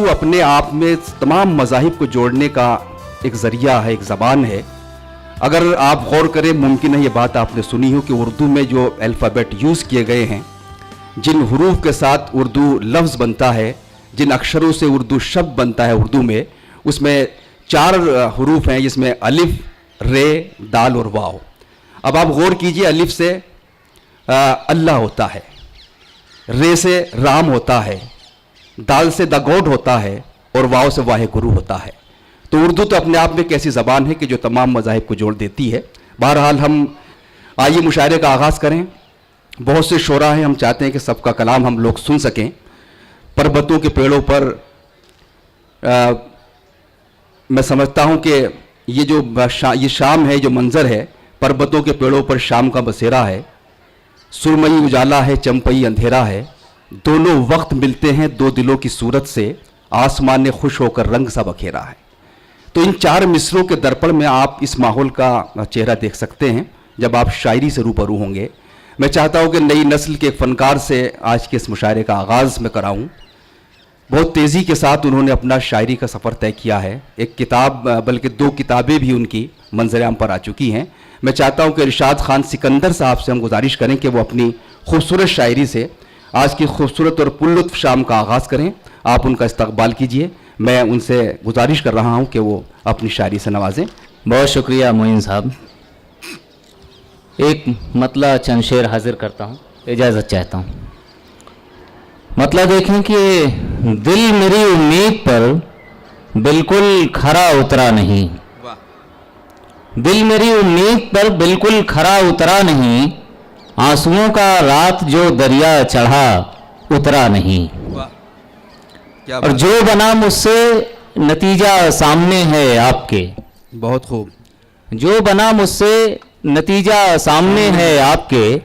अपने आप में तमाम मज़ाहिब को जोड़ने का एक ज़रिया है, एक ज़बान है। अगर आप गौर करें, मुमकिन है ये बात आपने सुनी हो कि उर्दू में जो अल्फ़ाबेट यूज़ किए गए हैं, जिन हुरूफ के साथ उर्दू लफ्ज़ बनता है, जिन अक्षरों से उर्दू शब्द बनता है उर्दू में, उसमें 4 हुरूफ हैं, जिसमें अलिफ, रे, दाल और वाव। अब आप गौर कीजिए, अलिफ से अल्लाह होता है, रे से राम होता है, दाल से द गॉड होता है और वाव से वाहे गुरु होता है। तो उर्दू तो अपने आप में एक ऐसी ज़बान है कि जो तमाम मज़ाहिब को जोड़ देती है। बहरहाल हम आइए मुशायरे का आगाज़ करें। बहुत से शोरा हैं, हम चाहते हैं कि सबका कलाम हम लोग सुन सकें। पर्वतों के पेड़ों पर मैं समझता हूँ कि ये शाम है, जो मंज़र है, पर्वतों के पेड़ों पर शाम का बसेरा है, सुरमई उजाला है, चंपई अंधेरा है, दोनों वक्त मिलते हैं दो दिलों की सूरत से, आसमान ने खुश होकर रंग सा बखेरा है। तो इन 4 मिसरों के दर्पण में आप इस माहौल का चेहरा देख सकते हैं जब आप शायरी से रूबरू होंगे। मैं चाहता हूं कि नई नस्ल के एक फनकार से आज के इस मुशायरे का आगाज़ मैं कराऊं। बहुत तेज़ी के साथ उन्होंने अपना शायरी का सफ़र तय किया है। एक किताब, बल्कि 2 किताबें भी उनकी मंजर-ए-आम पर आ चुकी हैं। मैं चाहता हूं कि इरशाद खान सिकंदर साहब से हम गुजारिश करें कि वो अपनी खूबसूरत शायरी से आज की खूबसूरत और पुरलुत्फ़ शाम का आगाज़ करें। आप उनका इस्तकबाल कीजिए। मैं उनसे गुजारिश कर रहा हूं कि वो अपनी शायरी से नवाजें। बहुत शुक्रिया मोइन साहब। एक मतला चंद शेर हाजिर करता हूँ, इजाज़त चाहता हूँ। मतला देखें कि दिल मेरी उम्मीद पर बिल्कुल खरा उतरा नहीं, दिल मेरी उम्मीद पर बिल्कुल खरा उतरा नहीं, आंसुओं का रात जो दरिया चढ़ा उतरा नहीं। और जो बना मुझसे नतीजा सामने है आपके। बहुत खूब। जो बना मुझसे नतीजा सामने है आपके,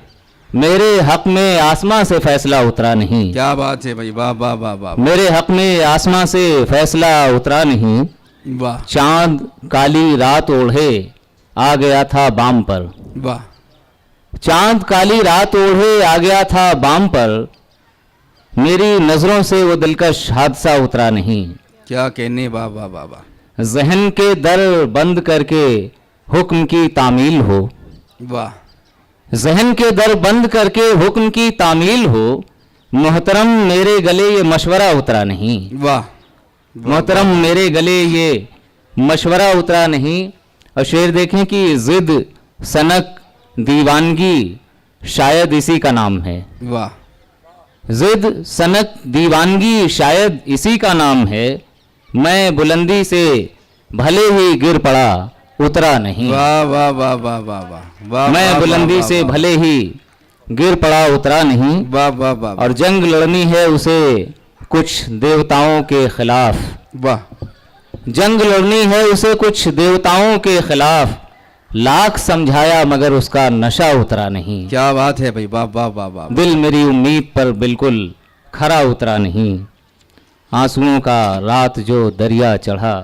मेरे हक में आसमां से फैसला उतरा नहीं। क्या बात है भाई, वाह वाह वाह वाह। मेरे हक में आसमां से फैसला उतरा नहीं। वाह। चांद काली रात ओढ़े आ गया था बाम पर। वाह। चांद काली रात ओढ़े आ गया था बाम पर, मेरी नजरों से वो दिलकश हादसा उतरा नहीं। क्या कहने, वाह वाह वाह वाह। जहन के दर बंद करके हुक्म की तामील हो। वाह। जहन के दर बंद करके हुक्म की तामील हो, मोहतरम मेरे गले ये मशवरा उतरा नहीं। वाह। मोहतरम मेरे गले ये मशवरा उतरा नहीं। और शेर देखें कि जिद सनक दीवानगी शायद इसी का नाम है। वाह। जिद सनक दीवानगी शायद इसी का नाम है, मैं बुलंदी से भले ही गिर पड़ा उतरा नहीं। वाह वाह वाह वाह वाह वाह। मैं बुलंदी से भले ही गिर पड़ा उतरा नहीं। वाह वाह वाह। और जंग लड़नी है उसे कुछ देवताओं के खिलाफ। वाह। जंग लड़नी है उसे कुछ देवताओं के खिलाफ, लाख समझाया मगर उसका नशा उतरा नहीं। क्या बात है भाई, वाह वाह वाह वाह। दिल मेरी उम्मीद पर बिल्कुल खरा उतरा नहीं, आंसुओं का रात जो दरिया चढ़ा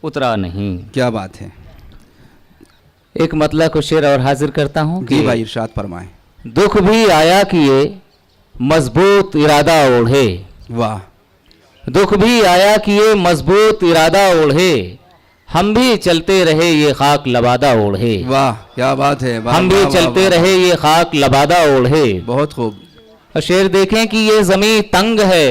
उतरा नहीं। क्या बात है। एक मतला को शेर और हाजिर करता हूँ कि भाई इरशाद फरमाएं। दुख भी आया किए मजबूत इरादा ओढ़े। वाह। दुख भी आया किए मजबूत इरादा ओढ़े, हम भी चलते रहे ये खाक लबादा ओढ़े। वाह। क्या बात है। हम भी चलते रहे ये खाक लबादा ओढ़े। बहुत खूब। और शेर देखें कि ये जमीन तंग है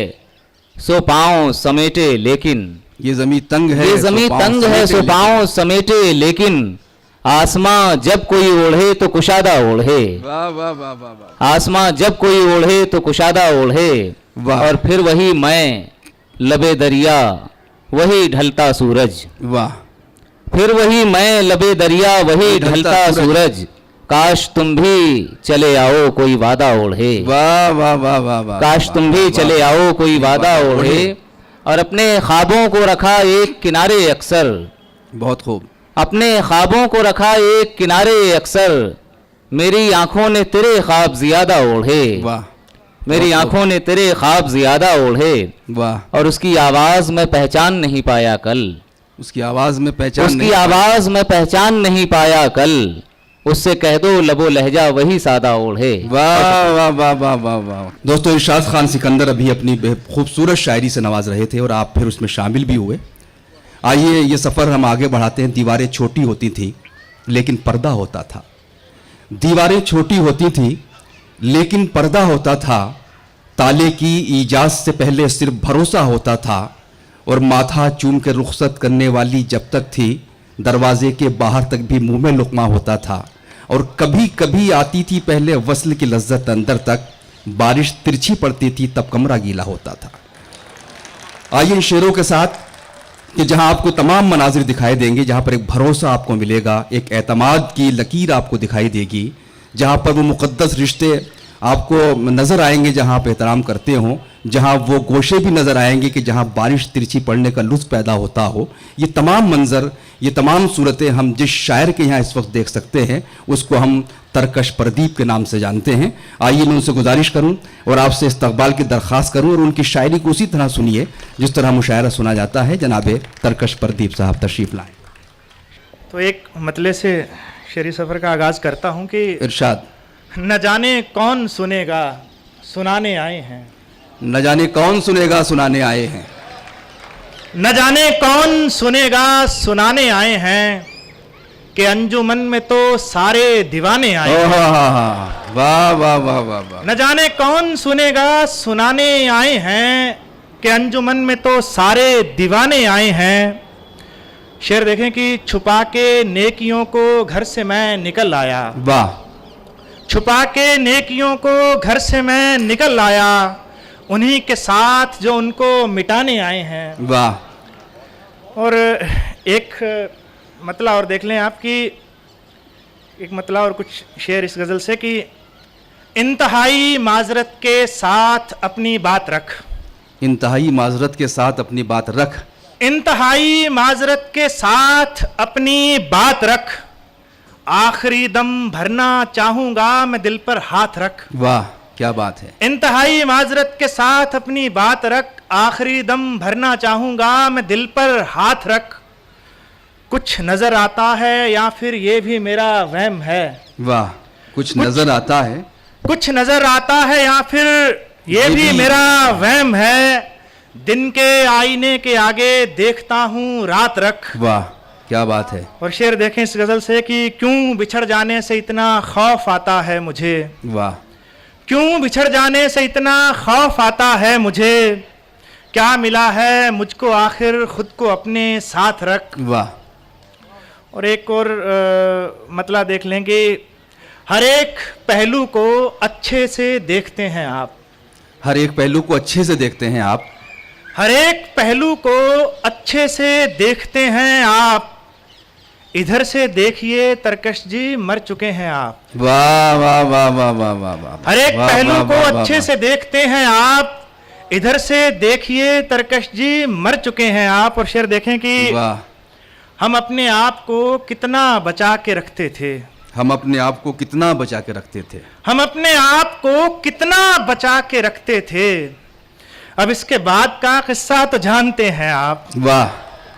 सो पाँव समेटे लेकिन, ये जमीन तंग है, ये जमीन तंग है सो पाँव समेटे लेकिन, आसमां जब कोई ओढ़े तो कुशादा ओढ़े। वाह वाह वाह वाह। आसमां जब कोई ओढ़े तो कुशादा ओढ़े। और फिर वही मैं लबे दरिया वही ढलता सूरज। वाह। फिर वही मैं लबे दरिया वही ढलता सूरज, काश तुम भी चले आओ कोई वादा ओढ़े। वाह वाह वाह वाह वाह। काश तुम भी चले आओ कोई वादा ओढ़े। और अपने ख्वाबों को रखा एक किनारे अक्सर। बहुत खूब। अपने ख्वाबों को रखा एक किनारे अक्सर, मेरी आंखों ने तेरे ख्वाब ज्यादा ओढ़े। वाह। मेरी आंखों ने तेरे ख्वाब ज्यादा ओढ़े। वाह। और उसकी आवाज में पहचान नहीं पाया कल। उसकी आवाज में पहचान उसकी आवाज में पहचान नहीं पाया कल, उससे कह दो लबो लहजा वही सादा ओढ़े। वाह वाह वाह वाह वाह वाह। दोस्तों, इरशाद खान सिकंदर अभी अपनी खूबसूरत शायरी से नवाज रहे थे और आप फिर उसमें शामिल भी हुए। आइए ये सफ़र हम आगे बढ़ाते हैं। दीवारें छोटी होती थी लेकिन पर्दा होता था। दीवारें छोटी होती थी लेकिन पर्दा होता था। ताले की ईजाद से पहले सिर्फ भरोसा होता था। और माथा चूम के रुखसत करने वाली जब तक थी, दरवाजे के बाहर तक भी मुंह में लुकमा होता था। और कभी कभी आती थी पहले वस्ल की लज्जत अंदर तक। बारिश तिरछी पड़ती थी तब कमरा गीला होता था। आइए इन शेरों के साथ कि जहां आपको तमाम मनाजिर दिखाई देंगे, जहां पर एक भरोसा आपको मिलेगा, एक एतमाद की लकीर आपको दिखाई देगी, जहां पर वो मुक़द्दस रिश्ते आपको नज़र आएंगे जहां आप एहतराम करते हों, जहां वो गोशे भी नज़र आएंगे कि जहां बारिश तिरछी पड़ने का लुत्फ़ पैदा होता हो। ये तमाम मंजर, ये तमाम सूरतें हम जिस शायर के यहाँ इस वक्त देख सकते हैं उसको हम तरकश प्रदीप के नाम से जानते हैं। आइए मैं उनसे गुजारिश करूं और आपसे इस्तकबाल की दरख्वास्त करूं और उनकी शायरी को उसी तरह सुनिए जिस तरह मुशायरा सुना जाता है। जनाब तरकश प्रदीप साहब तशरीफ़ लाएँ। तो एक मतले से शेरी सफ़र का आगाज़ करता हूँ कि इरशाद। न जाने कौन सुनेगा सुनाने आए हैं। न जाने कौन सुनेगा सुनाने आए हैं। न जाने कौन सुनेगा सुनाने आए हैं कि अंजुमन में तो सारे दीवाने आए हैं। वाह वाह वाह वाह वाह। न जाने कौन सुनेगा सुनाने आए हैं कि अंजुमन में तो सारे दीवाने आए हैं। शेर देखें कि छुपा के नेकियों को घर से मैं निकल आया। वाह। छुपा के नेकियों को घर से मैं निकल आया, उन्हीं के साथ जो उनको मिटाने आए हैं। वाह। और एक मतला और देख लें आपकी, एक मतला और कुछ शेर इस गज़ल से कि इंतहाई माजरत के साथ अपनी बात रख। इंतहाई माजरत के साथ अपनी बात रख। इंतहाई माजरत के साथ अपनी बात रख। आखिरी दम भरना चाहूंगा मैं दिल पर हाथ रख। वाह क्या बात है। इंतहाई माजरत के साथ अपनी बात रख। आखिरी दम भरना चाहूंगा मैं दिल पर हाथ रख। कुछ नजर आता है या फिर ये भी मेरा वहम है। वाह। कुछ नजर आता है। कुछ नजर आता है या फिर ये भी मेरा वहम है। दिन के आईने के आगे देखता हूँ रात रख। वाह क्या बात है। और शेर देखें इस गज़ल से कि क्यों बिछड़ जाने से इतना खौफ आता है मुझे। वाह। क्यों बिछड़ जाने से इतना खौफ आता है मुझे। क्या मिला है मुझको आखिर खुद को अपने साथ रख। वाह। और एक और मतला देख लेंगे। हर एक पहलू को अच्छे से देखते हैं आप। हर एक पहलू को अच्छे से देखते हैं आप। हर एक पहलू को अच्छे से देखते हैं आप। इधर से देखिए तरकश जी मर चुके हैं आप। वाह वाह वाह वाह वाह वाह वाह। हर एक पहलू को अच्छे से देखते हैं आप। इधर से देखिए तरकश जी मर चुके हैं आप। और शेर देखें कि वाह। हम अपने आप को कितना बचा के रखते थे। हम अपने आप को कितना बचा के रखते थे। हम अपने आप को कितना बचा के रखते थे। अब इसके बाद का किस्सा तो जानते हैं आप। वाह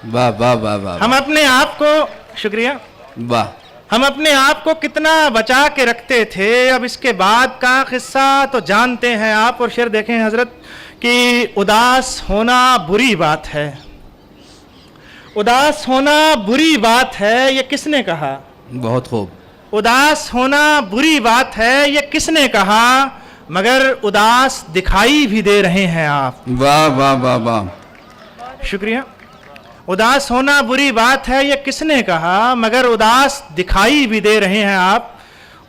वाह वाह वाह वाह। हम अपने आप को, शुक्रिया, वाह, हम अपने आप को कितना बचा के रखते थे। अब इसके बाद का किस्सा तो जानते हैं आप। और शेर देखें हजरत कि उदास होना बुरी बात है। उदास होना बुरी बात है ये किसने कहा। बहुत खूब। उदास होना बुरी बात है ये किसने कहा। मगर उदास दिखाई भी दे रहे हैं आप। वाह वाह वाह वाह। शुक्रिया। उदास होना बुरी बात है ये किसने कहा, मगर उदास दिखाई भी दे रहे हैं आप।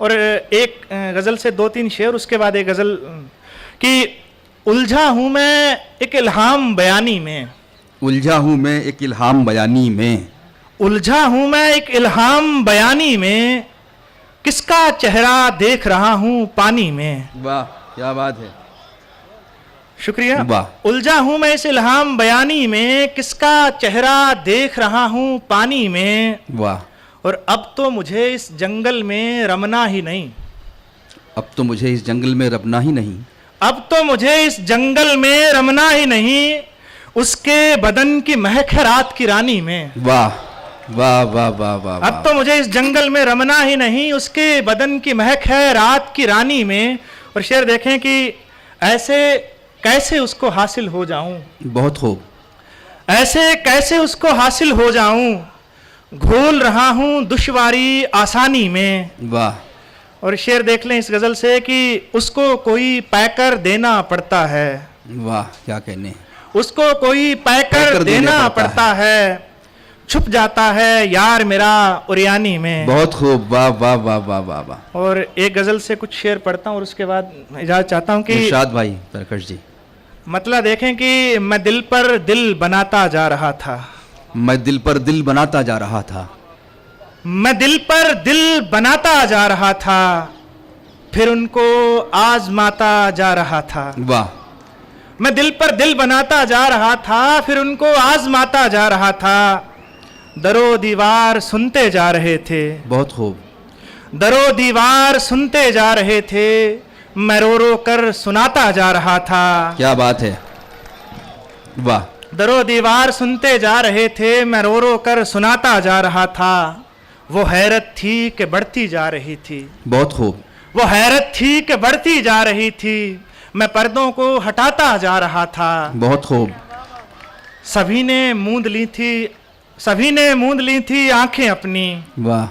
और एक गज़ल से दो तीन शेर, उसके बाद एक गज़ल कि उलझा हूँ मैं एक इल्हाम बयानी में। उलझा हूँ मैं एक इल्हाम बयानी में। उलझा हूँ मैं एक इल्हाम बयानी में। किसका चेहरा देख रहा हूँ पानी में। वाह क्या बात है। शुक्रिया। वाह। उलझा हूँ मैं इस इल्हाम बयानी में। किसका चेहरा देख रहा हूँ पानी में। वाह। और अब तो मुझे इस जंगल में रमना ही नहीं। अब तो मुझे इस जंगल में रमना ही नहीं। अब तो मुझे इस जंगल में रमना ही नहीं। उसके बदन की महक है रात की रानी में। वाह वाह वाह वाह वाह अब वाह। तो मुझे इस जंगल में रमना ही नहीं, उसके बदन की महक है रात की रानी में। और शेर देखें कि ऐसे कैसे उसको हासिल हो जाऊं, बहुत खूब। ऐसे कैसे उसको हासिल हो जाऊं, घोल रहा हूं दुश्वारी आसानी में। वाह और शेर देख लें इस गजल से कि उसको कोई पैकर देना पड़ता है, वाह, क्या कहने। उसको कोई पैकर देना पड़ता है, छुप जाता है यार मेरा उरियानी में। बहुत खूब, वाह वाह वाह वाह वाह वाह। और एक गजल से कुछ शेर पढ़ता हूँ और उसके बाद इजाजत चाहता हूँ कि इरशाद भाई तरकश जी। मतलब देखें कि मैं दिल पर दिल बनाता जा रहा था, मैं दिल पर दिल बनाता जा रहा था, मैं दिल पर दिल बनाता जा रहा था, फिर उनको आजमाता जा रहा था। वाह। मैं दिल पर दिल बनाता जा रहा था, फिर उनको आजमाता जा रहा था। दरो दीवार सुनते जा रहे थे, बहुत खूब। दरो दीवार सुनते जा रहे थे, मैं रो रो कर सुनाता जा रहा था। क्या बात है, वाह। दरो दीवार सुनते जा रहे थे, मैं रो रो कर सुनाता जा रहा था। वो हैरत थी कि बढ़ती जा रही थी, बहुत खूब। वो हैरत थी कि बढ़ती जा रही थी, मैं पर्दों को हटाता जा रहा था। बहुत खूब। सभी ने मूंद ली थी, सभी ने मूंद ली थी आंखें अपनी, वाह।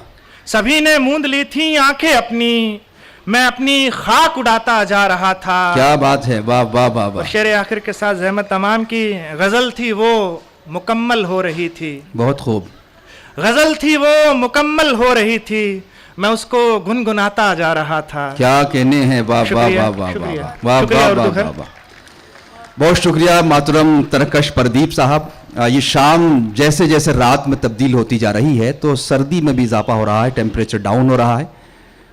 सभी ने मूंद ली थी आंखें अपनी, मैं अपनी खाक उड़ाता जा रहा था। क्या बात है, वाह वाह वाह वाह। शेर आखिर के साथ ज़हमत तमाम की गज़ल थी वो मुकम्मल हो रही थी, बहुत खूब। गज़ल थी वो मुकम्मल हो रही थी, मैं उसको गुनगुनाता जा रहा था। क्या कहने हैं, वाह वाह शुक्रिया, वाह वाह शुक्रिया, वाह शुक्रिया वाह उर्दू वाह घर। वाह वाह। बहुत शुक्रिया मोहतरम तरकश प्रदीप साहब। ये शाम जैसे जैसे रात में तब्दील होती जा रही है तो सर्दी में भी इजाफा हो रहा है, टेम्परेचर डाउन हो रहा है।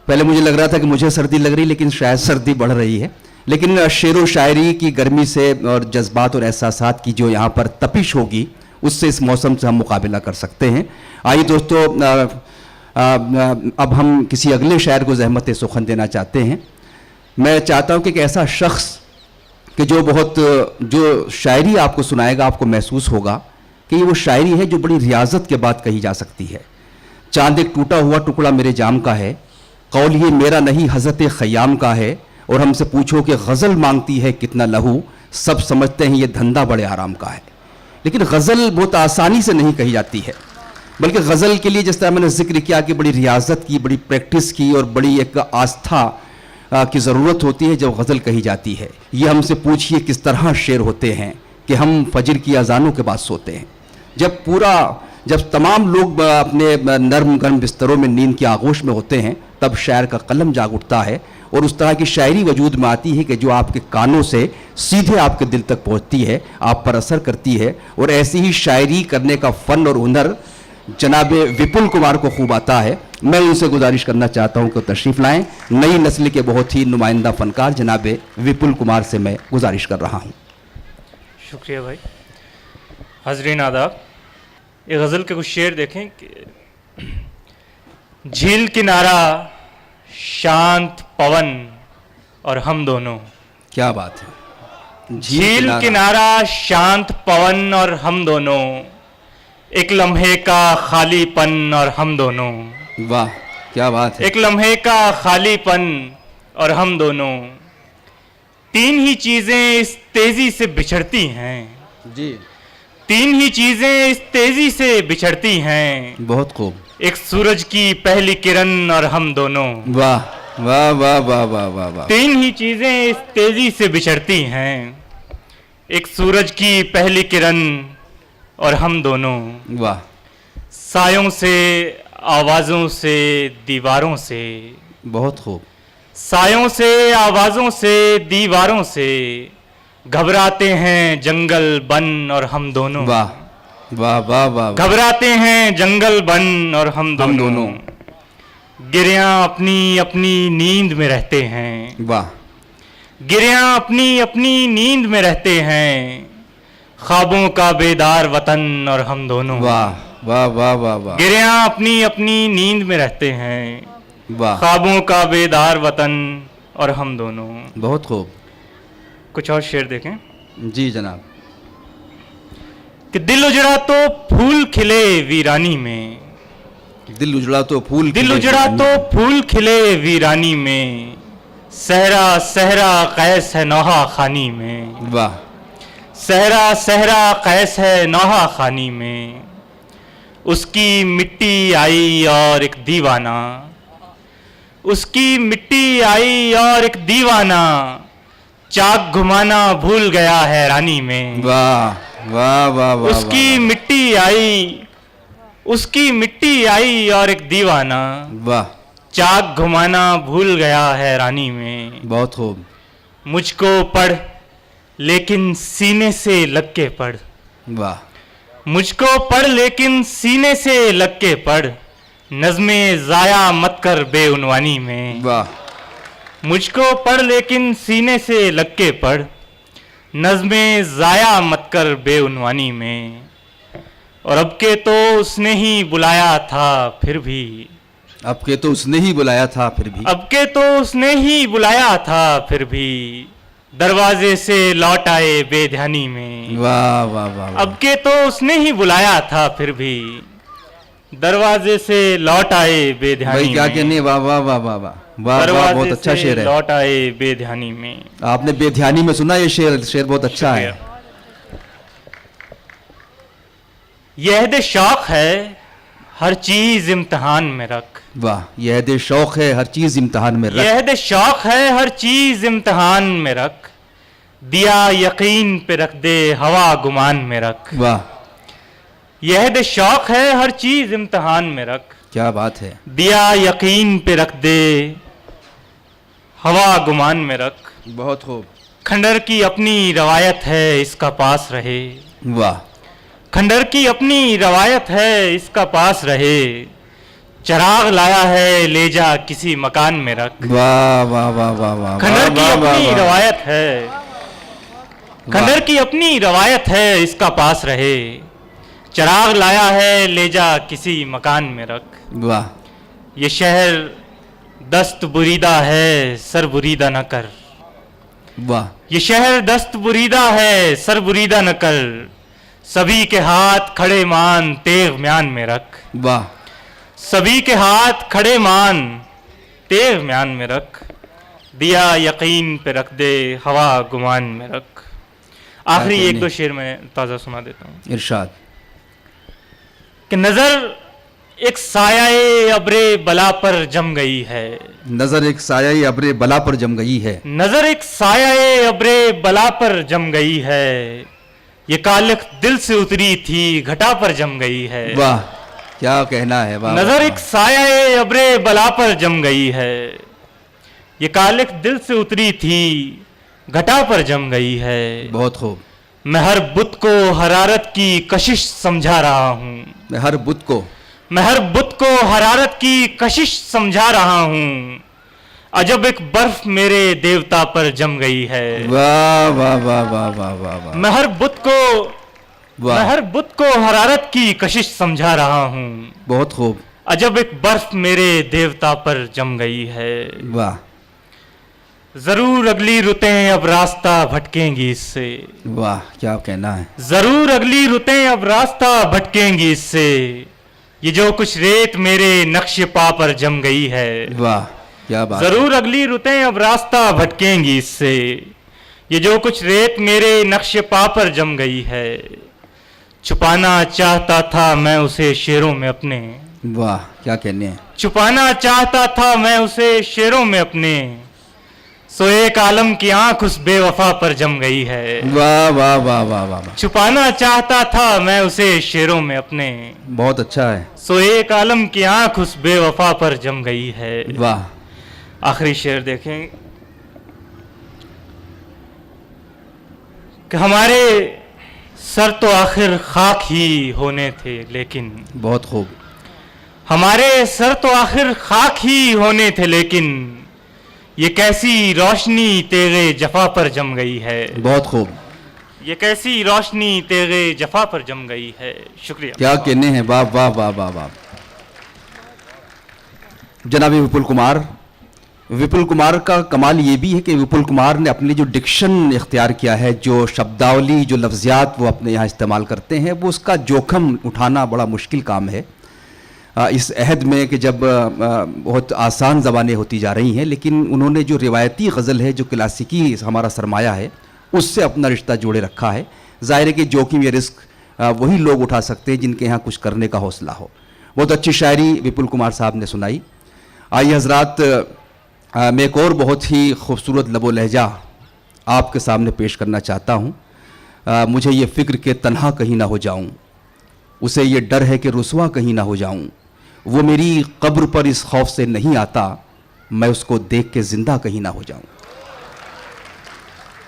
पहले मुझे लग रहा था कि मुझे सर्दी लग रही, लेकिन शायद सर्दी बढ़ रही है। लेकिन शेर व शायरी की गर्मी से और जज्बात और एहसासात की जो यहाँ पर तपिश होगी, उससे इस मौसम से हम मुकाबला कर सकते हैं। आइए दोस्तों, अब हम किसी अगले शायर को ज़हमत सुखन देना चाहते हैं। मैं चाहता हूँ कि एक ऐसा शख्स कि जो शायरी आपको सुनाएगा, आपको महसूस होगा कि ये वो शायरी है जो बड़ी रियाजत के बाद कही जा सकती है। चांद एक टूटा हुआ टुकड़ा मेरे जाम का है, कौल ये मेरा नहीं हज़रत ख़याम का है, और हमसे पूछो कि गज़ल मांगती है कितना लहू, सब समझते हैं ये धंधा बड़े आराम का है। लेकिन गज़ल बहुत आसानी से नहीं कही जाती है, बल्कि गज़ल के लिए जिस तरह मैंने जिक्र किया कि बड़ी रियाजत की, बड़ी प्रैक्टिस की और बड़ी एक आस्था की ज़रूरत होती है जब गज़ल कही जाती है। ये हमसे पूछिए किस तरह शेर होते हैं कि हम फजर की अजानों के बाद सोते हैं। जब तमाम लोग अपने नर्म गर्म बिस्तरों में नींद की आगोश में होते हैं, तब शायर का कलम जाग उठता है और उस तरह की शायरी वजूद में आती है कि जो आपके कानों से सीधे आपके दिल तक पहुँचती है, आप पर असर करती है। और ऐसी ही शायरी करने का फ़न और हुनर जनाब विपुल कुमार को खूब आता है। मैं उनसे गुजारिश करना चाहता हूं कि तशरीफ़ लाएं। नई नस्ल के बहुत ही नुमाइंदा फ़नकार जनाब विपुल कुमार से मैं गुजारिश कर रहा हूं। शुक्रिया भाई। हाजरीन आदाब, ये गज़ल के कुछ शेर देखें कि झील किनारा शांत पवन और हम दोनों। क्या बात है। झील किनारा शांत पवन और हम दोनों, एक लम्हे का खालीपन और हम दोनों। वाह, क्या बात है। एक लम्हे का खालीपन और हम दोनों, तीन ही चीजें इस तेजी से बिछड़ती हैं जी। तीन ही चीजें इस तेजी से बिछड़ती हैं, बहुत खूब। एक सूरज की पहली किरण और हम दोनों। वाह वाह वाह वाह वाह वाह वाह। तीन ही चीजें इस तेजी से बिछड़ती हैं, एक सूरज की पहली किरण और हम दोनों। वाह। सायों से, आवाजों से, दीवारों से। बहुत खूब। सायों से, आवाजों से, दीवारों से, घबराते हैं जंगल बन और हम दोनों। वाह वाह वाह वाह। घबराते हैं जंगल बन और हम दोनों। गिरियां अपनी अपनी नींद में रहते हैं। वाह। गिरियां अपनी अपनी नींद में रहते हैं, ख्वाबों का बेदार वतन और हम दोनों। वाह वाह वाह वाह वाह। गिरियां अपनी अपनी नींद में रहते हैं, वाह। ख्वाबों का बेदार वतन और हम दोनों। बहुत खूब। कुछ और शेर देखें। जी जनाब। कि दिल उजड़ा तो फूल खिले वीरानी में, दिल उजड़ा तो फूल दिल खिले उजड़ा वीरानी तो फूल खिले वीरानी में, सहरा सहरा कैस है नौहा खानी में, में। वाह, सहरा सहरा कैस है नौहा खानी में, उसकी मिट्टी आई और एक दीवाना, उसकी मिट्टी आई और एक दीवाना, चाक घुमाना भूल गया है रानी में। वाह वाह वाह वाह, उसकी मिट्टी आई, उसकी मिट्टी आई और एक दीवाना, वाह, चाक घुमाना भूल गया है रानी में। बहुत खूब। मुझको पढ़ लेकिन सीने से लग के पढ़, वाह, मुझको पढ़ लेकिन सीने से लग के पढ़, नज़्में ज़ाया मत कर बेउनवानी में। वाह, मुझको पढ़ लेकिन सीने से लग के पढ़, नज़्में ज़ाया मत कर बेउनवानी में। और अब के तो उसने ही बुलाया था फिर भी, अब के तो उसने ही बुलाया था फिर भी, अब के तो उसने ही बुलाया था फिर भी, दरवाजे से लौट आए बेध्यानी में। वाह वाह वाह, वाह। अब के तो उसने ही बुलाया था फिर भी, दरवाजे से लौट आए बेध्यानी भाई क्या में। कहने, वाह वाह वाह वाह वाह वाह वाह, दरवाजे बहुत अच्छा से शेर है। लौट आए बेध्यानी में। आपने बेध्यानी में सुना ये शेर? शेर बहुत अच्छा है। यह दे शौक है हर चीज इम्तिहान में रख, वाह, यह दे शौक है हर चीज इम्तिहान में रख, यह दे शौक है हर चीज इम्तिहान में रख, दिया यकीन पे रख दे हवा गुमान में रख। वाह, यह दे शौक है हर चीज इम्तिहान में रख, क्या बात है। दिया यकीन पे रख दे हवा गुमान में रख। बहुत खूब। खंडर की अपनी रवायत है इसका पास रहे, वाह, खंडर की अपनी रवायत है इसका पास रहे, चराग लाया है ले जा किसी मकान में रख। वाह वाह वाह वाह वाह, खंडर की वाह, वाह, अपनी वाह, रवायत है, खंडर की अपनी रवायत है इसका पास रहे, चराग लाया है ले जा किसी मकान में रख। वाह, ये शहर दस्त बुरीदा है सर बुरीदा न कर, वाह, ये शहर दस्त बुरीदा है सर बुरीदा न कर, सभी के हाथ खड़े मान तेग म्यान में रख। वाह, सभी के हाथ खड़े मान तेग म्यान में रख, दिया यकीन पे रख दे हवा गुमान में रख। आखिरी एक दो शेर में ताज़ा सुना देता हूँ इरशाद। कि नजर एक साया अब्रे बला पर जम गई है, नजर एक साया अब्रे बला पर जम गई है, नजर एक साया अब्रे बला पर जम गई है, ये कालिख दिल से उतरी थी घटा पर जम गई है। वाह, क्या कहना है। वाह, नजर एक साया अब्रे बला पर जम गई है, ये कालिख दिल से उतरी थी घटा पर जम गई है। बहुत खूब। मैं हर बुत को हरारत की कशिश समझा रहा हूँ, मैं हर बुत को, मैं हर बुत को हरारत की कशिश समझा रहा हूँ, अजब एक बर्फ मेरे देवता पर जम गई है। वाह वाह वाह वाह वाह वाह वाह, मैं हर बुत को, मैं वाह, हर बुत को हरारत की कशिश समझा रहा हूँ, बहुत खूब। अजब एक बर्फ मेरे देवता पर जम गई है। वाह जरूर अगली रुतें अब रास्ता भटकेंगी इससे, वाह, क्या कहना है। जरूर अगली रुतें अब रास्ता भटकेंगी इससे, ये जो कुछ रेत मेरे नक्श पा पर जम गई है। वाह, क्या बात। जरूर अगली रुतें अब रास्ता भटकेंगी इससे, ये जो कुछ रेत मेरे नक्श पा पर जम गई है, छुपाना चाहता था मैं उसे शेरों में अपने, वाह, क्या कहने हैं। छुपाना चाहता था मैं उसे शेरों में अपने, सो एक आलम की आंख उस बेवफा पर जम गई है। वाह वाह वाह वाह वाह वाह, छुपाना चाहता था मैं उसे शेरों में अपने, बहुत अच्छा है। सो एक आलम की आंख उस बेवफा पर जम गई है। वाह, आखिरी शेर देखें कि हमारे सर तो आखिर खाक ही होने थे लेकिन, बहुत खूब। हमारे सर तो आखिर खाक ही होने थे लेकिन, ये कैसी रोशनी तेरे जफा पर जम गई है। बहुत खूब। ये कैसी रोशनी तेरे जफा पर जम गई है। शुक्रिया। क्या कहने हैं। वाह वाह वाह वाह वाह। जनाब विपुल कुमार, विपुल कुमार का कमाल ये भी है कि विपुल कुमार ने अपनी जो डिक्शन इख्तियार किया है, जो शब्दावली, जो लफ्ज़ियात वो अपने यहाँ इस्तेमाल करते हैं, वो उसका जोखम उठाना बड़ा मुश्किल काम है इस अहद में कि जब बहुत आसान ज़बानें होती जा रही हैं। लेकिन उन्होंने जो रिवायती गज़ल है, जो क्लासिकी हमारा सरमाया है, उससे अपना रिश्ता जोड़े रखा है। ज़ाहिर है कि जोखिम या रिस्क वही लोग उठा सकते हैं जिनके यहाँ कुछ करने का हौसला हो। बहुत अच्छी शायरी विपुल कुमार साहब ने सुनाई। आइए हज़रात, मैं एक और बहुत ही खूबसूरत लबो लहजा आपके सामने पेश करना चाहता हूँ। मुझे ये फ़िक्र के तन्हा कहीं ना हो जाऊँ, उसे ये डर है कि रुसवा कहीं ना हो जाऊँ, वो मेरी कब्र पर इस खौफ से नहीं आता, मैं उसको देख के ज़िंदा कहीं ना हो जाऊँ।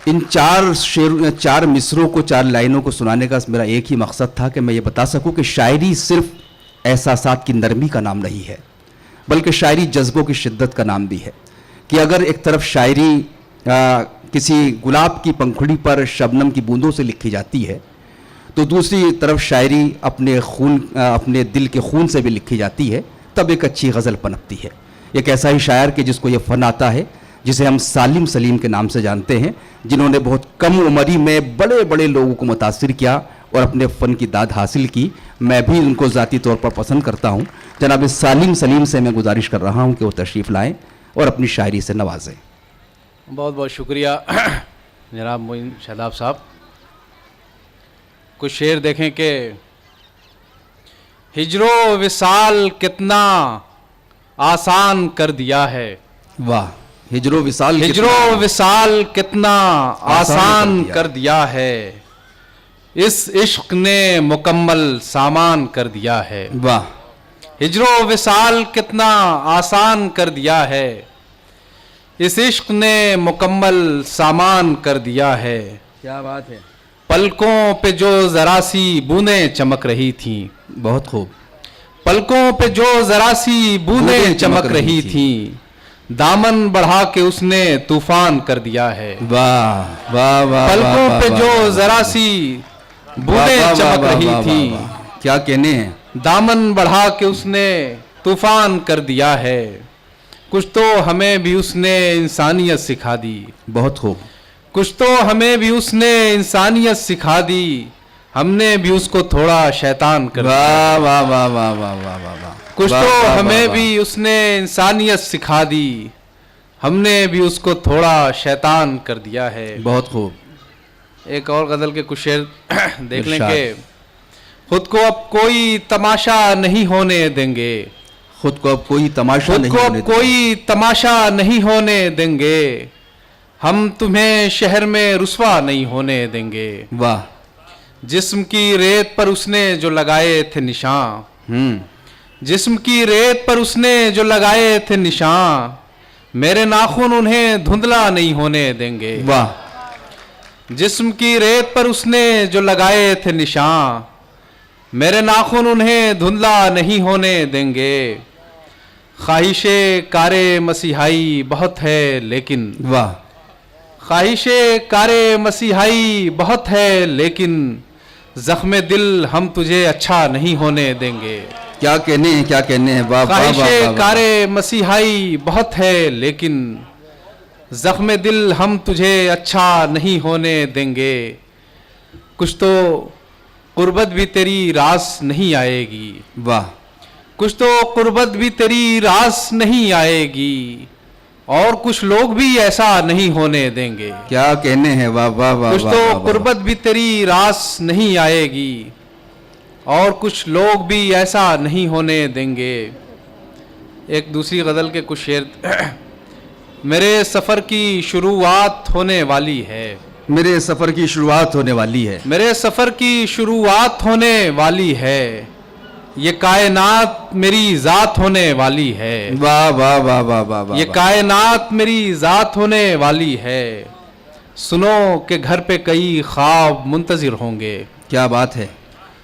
इन चार मिसरों को, 4 लाइनों को सुनाने का मेरा एक ही मकसद था कि मैं ये बता सकूं कि शायरी सिर्फ एहसासात की नरमी का नाम नहीं है, बल्कि शायरी जज्बों की शिद्दत का नाम भी है। कि अगर एक तरफ शायरी किसी गुलाब की पंखुड़ी पर शबनम की बूंदों से लिखी जाती है, तो दूसरी तरफ शायरी अपने दिल के खून से भी लिखी जाती है, तब एक अच्छी गज़ल पनपती है। एक ऐसा ही शायर कि जिसको ये फ़न आता है, जिसे हम सालिम सलीम के नाम से जानते हैं, जिन्होंने बहुत कम उम्री में बड़े बड़े लोगों को मुतासिर किया और अपने फ़न की दाद हासिल की। मैं भी उनको ज़ाती तौर पर पसंद करता हूँ। जनाब सालिम सलीम से मैं गुजारिश कर रहा हूँ कि वो तशरीफ़ लाएँ और अपनी शायरी से नवाजें। बहुत बहुत शुक्रिया जनाब मोइन शादाब साहब। कुछ शेर देखें कि हिजरो विसाल कितना आसान कर दिया है। वाह, हिजरो विसाल कितना आसान कर दिया है, इस इश्क ने मुकम्मल सामान कर दिया है। वाह, हिजरो विसाल कितना आसान कर दिया है, इस इश्क ने मुकम्मल सामान कर दिया है। क्या बात है। पलकों पे जो जरा सी बूंदें चमक रही थी, बहुत खूब। पलकों पे जो जरा सी बूंदें चमक रही थी, दामन बढ़ा के उसने तूफान कर दिया है। वाह वाह वाह। पलकों पे जो जरा सी बूंदें चमक रही थी, क्या कहने हैं। दामन बढ़ा के उसने तूफान कर दिया है। कुछ तो हमें भी उसने इंसानियत सिखा दी। बहुत खूब। कुछ तो हमें भी उसने इंसानियत सिखा दी, हमने भी उसको थोड़ा शैतान कर दिया। वाह वाह वाह वाह वाह वाह वाह वाह। कुछ तो हमें भी उसने इंसानियत सिखा दी, हमने भी उसको थोड़ा शैतान कर दिया है। बहुत खूब। एक और गजल के कुछ शेर देख लें कि खुद को अब कोई तमाशा नहीं होने देंगे, खुद को अब कोई तमाशा खुद को अब कोई तमाशा नहीं होने देंगे, हम तुम्हें शहर में रुसवा नहीं होने देंगे। वाह। जिस्म की रेत पर उसने जो लगाए थे निशान, जिस्म की रेत पर उसने जो लगाए थे निशान, मेरे नाखून उन्हें धुंधला नहीं होने देंगे। वाह। जिस्म की रेत पर उसने जो लगाए थे निशान, मेरे नाखून उन्हें धुंधला नहीं होने देंगे। ख्वाहिशे कारे मसीहाई बहुत है लेकिन, वाह। ख्वाहिशे कारे मसीहाई बहुत है लेकिन, जख्मे दिल हम तुझे अच्छा नहीं होने देंगे। क्या कहने हैं, क्या कहने हैं। वाह। ख्वाहिशे कारे मसीहाई बहुत है लेकिन, जख्मे दिल हम तुझे अच्छा नहीं होने देंगे। कुछ तो कुर्बत भी तेरी रास नहीं आएगी। वाह। कुछ तो कुर्बत भी तेरी रास नहीं आएगी, और कुछ लोग भी ऐसा नहीं होने देंगे। क्या कहने हैं। वाह वाह वाह। कुछ तो कुर्बत भी तेरी रास नहीं आएगी, और कुछ लोग भी ऐसा नहीं होने देंगे। एक दूसरी गजल के कुछ शेर मेरे सफ़र की शुरुआत होने वाली है, मेरे सफ़र की शुरुआत होने वाली है, मेरे सफ़र की शुरुआत होने वाली है, ये कायनात मेरी ज़ात होने वाली है। वाह वाह वाह वाह वाह। ये कायनात मेरी ज़ात होने वाली है, सुनो के घर पे कई ख्वाब मुंतज़िर होंगे। क्या बात है।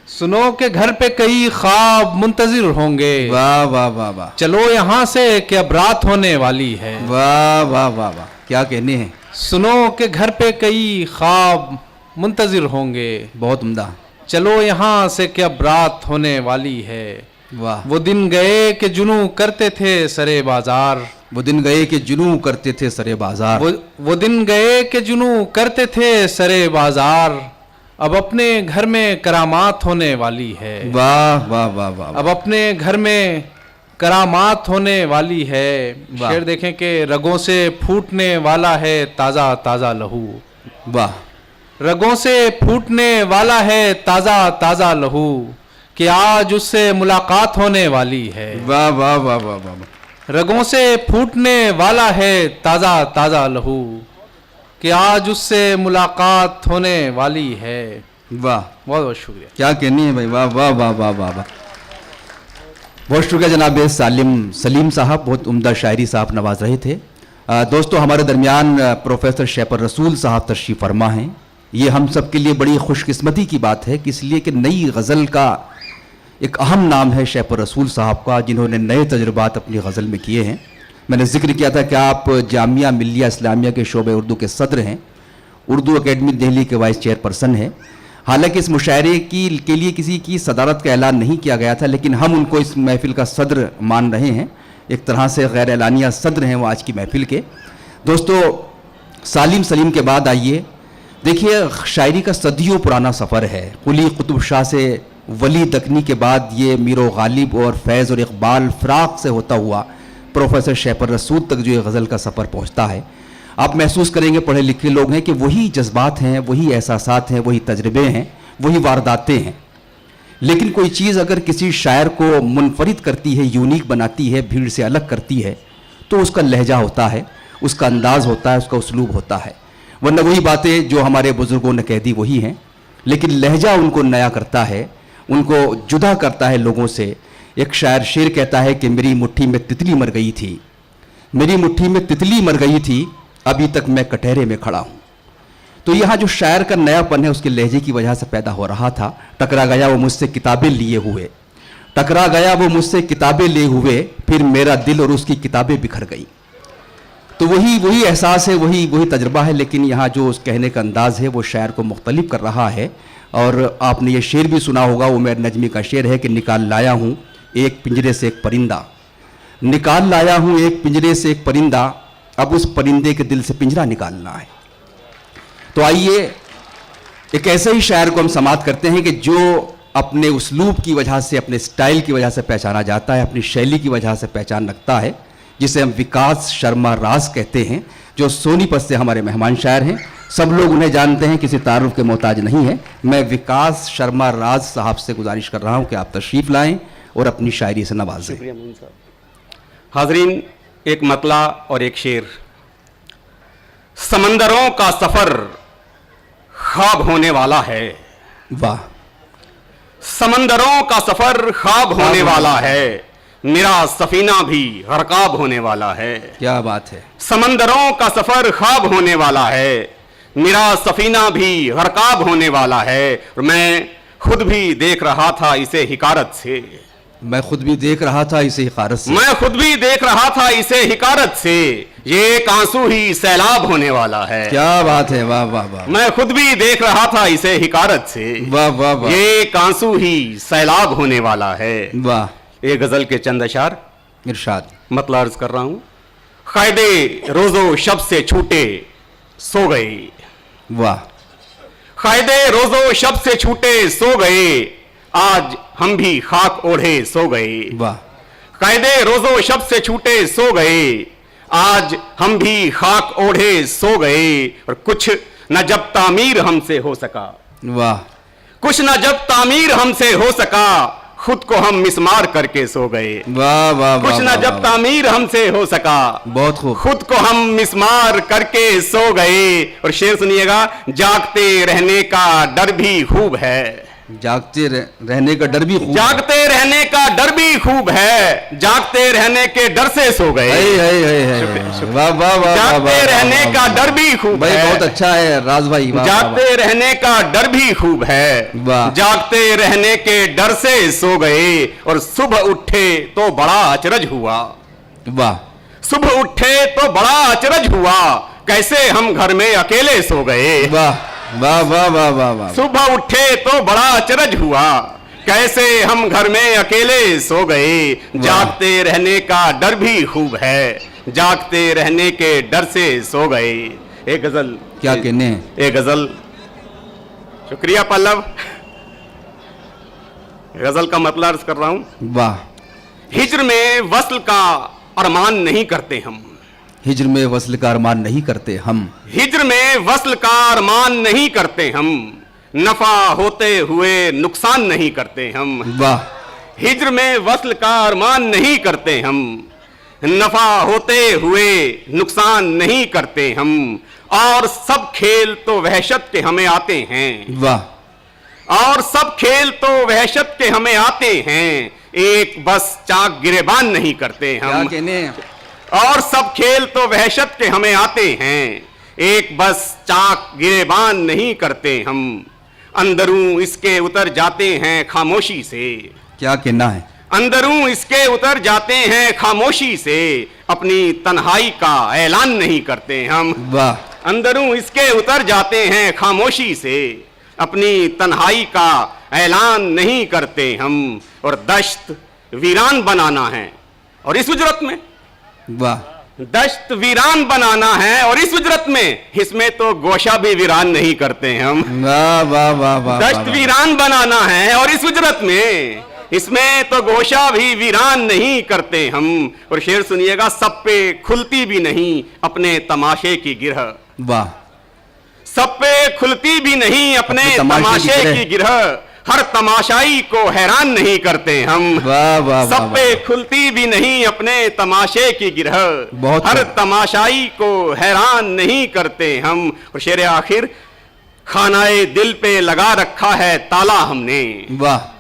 सुनो के घर पे कई ख्वाब मुंतज़िर होंगे। वाह वाह वाह वाह। चलो यहाँ से कि अब रात होने वाली है। वाह वाह वाह वाह। क्या कहने हैं। सुनो के घर पे कई ख्वाब मुंतज़िर होंगे। बहुत उम्दा। चलो यहाँ से कि अब रात होने वाली है। वाह। वो दिन गए कि जुनू करते थे सरे बाजार, वो दिन गए कि जुनू करते थे सरे बाजार। वो दिन गए कि जुनू करते थे सरे बाजार, अब अपने घर में करामात होने वाली है। वाह वाह वाह वाह। अब अपने घर में करामात होने वाली है। वाह। शेर देखें कि रगों से फूटने वाला है ताज़ा ताज़ा लहू। वाह। रगों से फूटने वाला है ताज़ा ताज़ा लहू, कि आज उससे मुलाकात होने वाली है। वाह वाह वाह वाह वाह। रगों से फूटने वाला है ताज़ा ताज़ा लहू, कि आज उससे मुलाकात होने वाली है। वाह, बहुत बहुत शुक्रिया। क्या कहनी है भाई, वाह वाह वाह वाह वाह वाह। बहुत शुक्रिया जनाब सलीम साहब, बहुत उम्दा शायरी साहब नवाज रहे थे। दोस्तों, हमारे दरमियान प्रोफेसर शैपर रसूल साहब तशरीफ़ फरमा हैं। ये हम सब के लिए बड़ी खुशकिस्मती की बात है कि इसलिए कि नई गज़ल का एक अहम नाम है शैपर रसूल साहब का, जिन्होंने नए तजुर्बात अपनी गज़ल में किए हैं। मैंने जिक्र किया था कि आप जामिया मिल्लिया इस्लामिया के शोबे उर्दू के सदर हैं, उर्दू अकेडमी दिल्ली के वाइस चेयरपर्सन हैं। हालांकि इस मुशायरे के लिए किसी की सदारत का ऐलान नहीं किया गया था, लेकिन हम उनको इस महफ़िल का सदर मान रहे हैं। एक तरह से गैर एलानिया सदर हैं वो आज की महफ़िल के। दोस्तों, सालिम सलीम के बाद आइए, देखिए शायरी का सदियों पुराना सफ़र है। कुली कुतुब शाह से वली दकनी के बाद ये मीरो गालिब और फैज़ और इकबाल फ़राक़ से होता हुआ प्रोफेसर शैपर रसूल तक जो ये गज़ल का सफ़र पहुँचता है, आप महसूस करेंगे पढ़े लिखे लोग हैं कि वही जज्बात हैं, वही एहसासात हैं, वही तजर्बे हैं, वही वारदातें हैं। लेकिन कोई चीज़ अगर किसी शायर को मुनफरिद करती है, यूनिक बनाती है, भीड़ से अलग करती है, तो उसका लहजा होता है, उसका अंदाज़ होता है, उसका उसलूब होता है। वरना वही बातें जो हमारे बुज़ुर्गों ने कह दी वही हैं, लेकिन लहजा उनको नया करता है, उनको जुदा करता है लोगों से। एक शायर शेर कहता है कि मेरी मुट्ठी में तितली मर गई थी, मेरी मुट्ठी में तितली मर गई थी, अभी तक मैं कटहरे में खड़ा हूँ। तो यहाँ जो शायर का नयापन है उसके लहजे की वजह से पैदा हो रहा था। टकरा गया वो मुझसे किताबें लिए हुए, टकरा गया वो मुझसे किताबें लिए हुए, फिर मेरा दिल और उसकी किताबें बिखर गई। तो वही एहसास है, वही तजर्बा है, लेकिन यहाँ जो उस कहने का अंदाज़ है वो शायर को मुख्तलिफ कर रहा है। और आपने ये शेर भी सुना होगा, उमर नजमी का शेर है कि निकाल लाया हूँ एक पिंजरे से एक परिंदा, निकाल लाया हूँ एक पिंजरे से एक परिंदा, अब उस परिंदे के दिल से पिंजरा निकालना है। तो आइए एक ऐसे ही शायर को हम समात करते हैं कि जो अपने उसलूब की वजह से, अपने स्टाइल की वजह से पहचाना जाता है, अपनी शैली की वजह से पहचान रखता है, जिसे हम विकास शर्मा राज कहते हैं, जो सोनीपत से हमारे मेहमान शायर हैं। सब लोग उन्हें जानते हैं, किसी तारुफ के मोहताज नहीं है। मैं विकास शर्मा राज साहब से गुजारिश कर रहा हूं कि आप तशरीफ़ लाएं और अपनी शायरी से नवाजें। हाजरीन, एक मतला और एक शेर। समंदरों का सफर ख्वाब होने वाला है, वाह। समंदरों का सफर ख्वाब होने वाला है, मेरा सफीना भी गरकाब होने वाला है। क्या बात है। समंदरों का सफर ख्वाब होने वाला है, मेरा सफीना भी गरकाब होने वाला है। और मैं खुद भी देख रहा था इसे हिकारत से, मैं खुद भी देख रहा था इसे हिकारत से, मैं खुद भी देख रहा था इसे हिकारत से, ये एक आंसू ही सैलाब होने वाला है। क्या बात है, वाह वाह वाह। मैं खुद भी देख रहा था इसे हिकारत से, वाह वाह वाह। ये एक आंसू ही सैलाब होने वाला है। वाह। एक गजल के चंद अशार इरशाद। मतलब अर्ज कर रहा हूं। क़ायदे रोजो शब से छूटे सो गए, वाह। क़ायदे रोजो शब से छूटे सो गए, आज हम भी खाक ओढ़े सो गए। वाह। क़ायदे रोजो शब से छूटे सो गए, आज हम भी खाक ओढ़े सो गए। और कुछ न जब तामीर हमसे हो सका, वाह। कुछ न जब तामीर हमसे हो सका, खुद को हम मिसमार करके सो गए। वाह वाह। कुछ न जब तामीर हमसे हो सका, बहुत खूब। खुद को हम मिसमार करके सो गए। और शेर सुनिएगा। जागते रहने का डर भी खूब है, जागते रहने का डर भी खूब, जागते रहने का डर भी खूब है, जागते रहने के डर से सो गए। वाह वाह वाह। जागते रहने का डर भी खूब भाई, है, बहुत अच्छा है राज भाई। जागते रहने का डर भी खूब है, वाह। जागते रहने के डर से सो गए। और सुबह उठे तो बड़ा अचरज हुआ, वाह। सुबह उठे तो बड़ा अचरज हुआ, कैसे हम घर में अकेले सो गए। वाह वाह वाह वाह वाह वाह। सुबह उठे तो बड़ा अचरज हुआ, कैसे हम घर में अकेले सो गए। जागते रहने का डर भी खूब है, जागते रहने के डर से सो गए। एक गजल क्या कहने हैं। एक गजल, शुक्रिया पल्लव। गजल का मतलब अर्ज कर रहा हूं। वाह। हिज्र में वस्ल का अरमान नहीं करते हम, हिज्र में वस्ल का अरमान नहीं करते हम, हिज्र में वस्ल का अरमान नहीं करते हम, नफा होते हुए नुकसान नहीं करते हम। वाह। हिज्र में वस्ल का अरमान नहीं करते हम, नफा होते हुए नुकसान नहीं करते हम, और सब खेल तो वहशत के हमें आते हैं। वाह। और सब खेल तो वहशत के हमें आते हैं, एक बस चाक गिरेबान नहीं करते क्या हम। कहने हैं। और सब खेल तो वहशत के हमें आते हैं, एक बस चाक गिरेबान नहीं करते हम। अंदरूं इसके उतर जाते हैं खामोशी से, क्या कहना है। अंदरूं इसके उतर जाते हैं खामोशी से, अपनी तन्हाई का ऐलान नहीं करते हम। वाह। अंदरूं इसके उतर जाते हैं खामोशी से, अपनी तन्हाई का ऐलान नहीं करते हम। और दश्त वीरान बनाना है और इस उजरत में, वाह। दश्त वीरान बनाना है और इस उजरत में, इसमें तो गोशा भी वीरान नहीं करते हम। वाह वाह वाह वाह। दश्त वीरान बनाना है और इस उजरत में, इसमें तो गोशा भी वीरान नहीं करते हम। और शेर सुनिएगा, सब पे खुलती भी नहीं अपने तमाशे की गिरह, वाह। सब पे खुलती भी नहीं अपने तमाशे की गिरह, हर तमाशाई को हैरान नहीं करते हम। वाह वाह। सब पे खुलती भी नहीं अपने तमाशे की गिरह, हर तमाशाई को हैरान नहीं करते हम। और शेर आखिर, खानाए दिल पे लगा रखा है ताला हमने, वाह।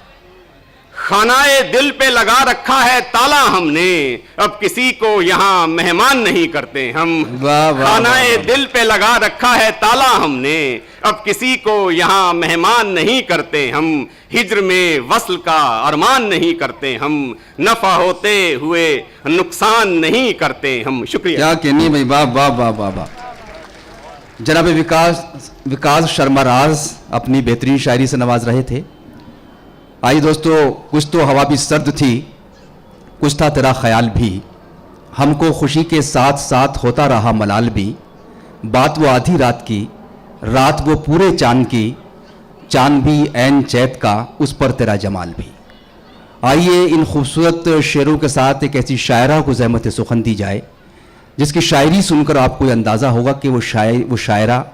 खानाए दिल पे लगा रखा है ताला हमने, अब किसी को यहाँ मेहमान नहीं करते हम। वाह वाह। खानाए दिल पे लगा रखा है ताला हमने, अब किसी को यहाँ मेहमान नहीं करते हम। हिज्र में वस्ल का अरमान नहीं करते हम, नफा होते हुए नुकसान नहीं करते हम। शुक्रिया। क्या कहनी भाई। वाह वाह वाह वाह वाह। जनाब विकास शर्मा राज अपनी बेहतरीन शायरी से नवाज रहे थे। आइए दोस्तों, कुछ तो हवा भी सर्द थी, कुछ था तेरा ख्याल भी, हमको खुशी के साथ साथ होता रहा मलाल भी। बात वो आधी रात की, रात वो पूरे चांद की, चांद भी ऐन चैत का, उस पर तेरा जमाल भी। आइए इन खूबसूरत शेरों के साथ एक ऐसी शायरा को ज़हमत सुखन दी जाए जिसकी शायरी सुनकर आपको ये अंदाज़ा होगा कि वो शायरा,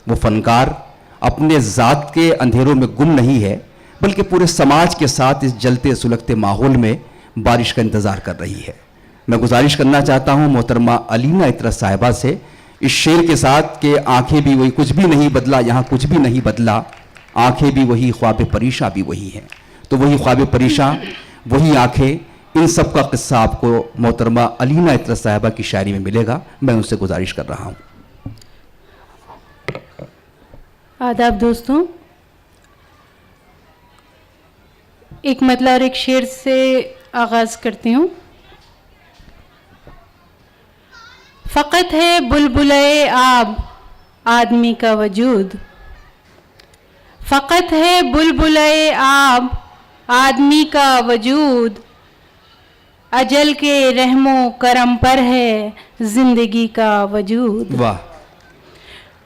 वो फनकार अपने ज़ात के अंधेरों में गुम नहीं है, बल्कि पूरे समाज के साथ इस जलते सुलगते माहौल में बारिश का इंतज़ार कर रही है। मैं गुजारिश करना चाहता हूँ मोहतरमा अलीना इतरत साहिबा से इस शेर के साथ कि आंखें भी वही, कुछ भी नहीं बदला, यहाँ कुछ भी नहीं बदला, आंखें भी वही, ख्वाब परीशा भी वही है। तो वही ख्वाब परीशा, वही आंखें, इन सब का किस्सा आपको मोहतरमा अलीना इतरत साहिबा की शायरी में मिलेगा। मैं उनसे गुजारिश कर रहा हूँ। आदाब दोस्तों, एक मतला और एक शेर से आगाज करती हूँ। फ़क़त है बुलबुले आब आदमी का वजूद, फ़क़त है बुलबुले आब आदमी का वजूद, अजल के रहमो करम पर है जिंदगी का वजूद। वाह।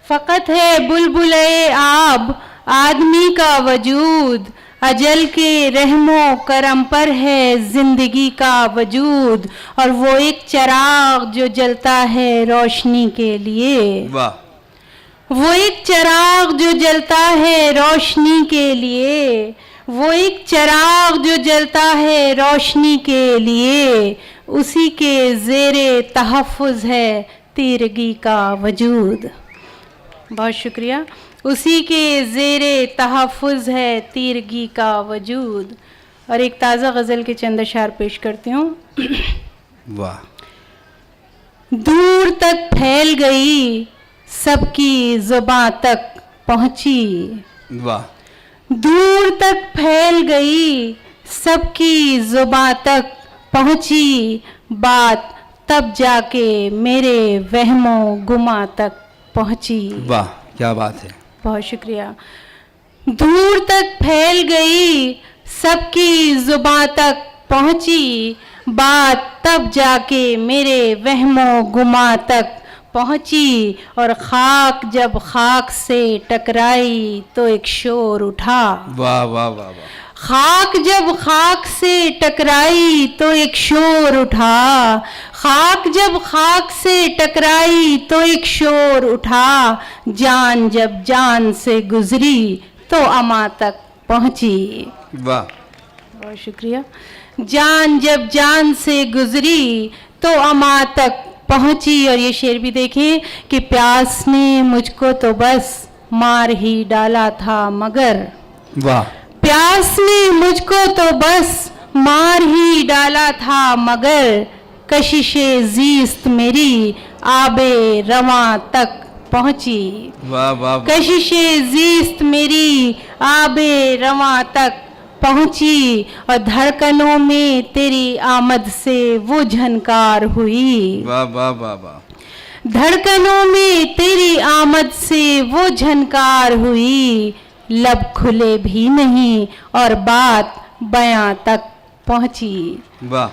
फ़क़त है बुलबुले आब आदमी का वजूद, अजल के रहमो करम पर है जिंदगी का वजूद, और वो एक चिराग जो जलता है रोशनी के लिए। वाह। वो एक चिराग जो जलता है रोशनी के लिए, वो एक चिराग जो जलता है रोशनी के लिए, उसी के ज़ेरे तहफ़्फ़ुज़ है तीरगी का वजूद। बहुत शुक्रिया। उसी के ज़ेरे तहफ़्फ़ुज़ है तीरगी का वजूद। और एक ताज़ा गज़ल के चंद अशार पेश करती हूँ। वाह। दूर तक फैल गई सबकी ज़ुबां तक पहुँची, वाह। दूर तक फैल गई सबकी ज़ुबां तक पहुँची, बात तब जाके मेरे वहमो गुमा तक पहुँची। वाह, क्या बात है। बहुत शुक्रिया। दूर तक फैल गई सबकी ज़ुबां तक पहुँची, बात तब जाके मेरे वहमो गुमा तक पहुंची, और खाक जब खाक से टकराई तो एक शोर उठा। वाह वाह वाह वाह। खाक जब खाक से टकराई तो एक शोर उठा, खाक जब खाक से टकराई तो एक शोर उठा, जान जब जान से गुजरी तो अमा तक पहुंची। वाह, बहुत शुक्रिया। जान जब जान से गुजरी तो अमा तक पहुंची, और ये शेर भी देखें कि प्यास ने मुझको तो बस मार ही डाला था मगर, वाह, प्यास ने मुझको तो बस मार ही डाला था मगर, कशिशे जीस्त मेरी आबे रवां तक पहुंची। वाह वाह वाह। कशिशे जीस्त मेरी आबे रवां तक पहुंची, और धड़कनों में तेरी आमद से वो झनकार हुई। वाह वाह वाह वाह। धड़कनों में तेरी आमद से वो झनकार हुई, लब खुले भी नहीं और बात बयां तक पहुंची। वाह,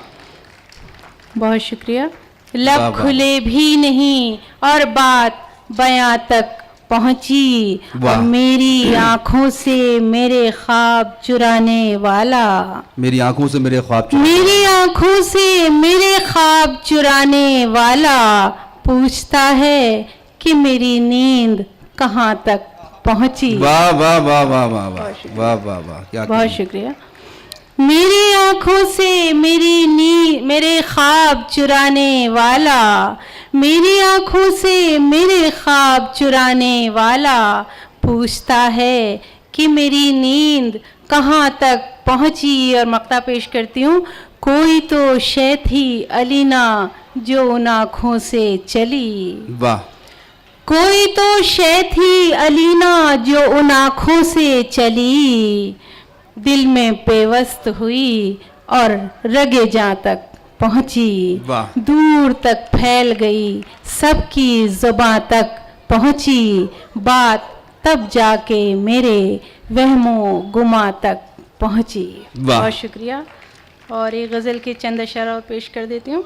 बहुत शुक्रिया। वाह, लब वाह। खुले भी नहीं और बात बयां तक पहुंची, वाह। और मेरी आंखों से मेरे ख्वाब चुराने वाला, मेरी आंखों से मेरे ख्वाब मेरी आंखों से मेरे ख्वाब चुराने वाला पूछता है कि मेरी नींद कहाँ तक पहुंची। वाह वाह वाह वाह वाह वाह वाह वाह वाह, क्या बहुत शुक्रिया। मेरी आंखों से मेरे ख्वाब चुराने वाला, मेरी आंखों से मेरे ख्वाब चुराने वाला पूछता है कि मेरी नींद कहाँ तक पहुंची। और मक्ता पेश करती हूँ। कोई तो शय थी अलीना जो उन आँखों से चली, वाह, कोई तो शय थी अलीना जो उन आँखों से चली, दिल में पेवस्त हुई और रगे जां तक पहुंची। वाह। दूर तक फैल गई सबकी जुबां तक पहुंची, बात तब जाके मेरे वहमो गुमा तक पहुंची। वाह। बहुत शुक्रिया। और एक गज़ल के चंद अशआर और पेश कर देती हूँ।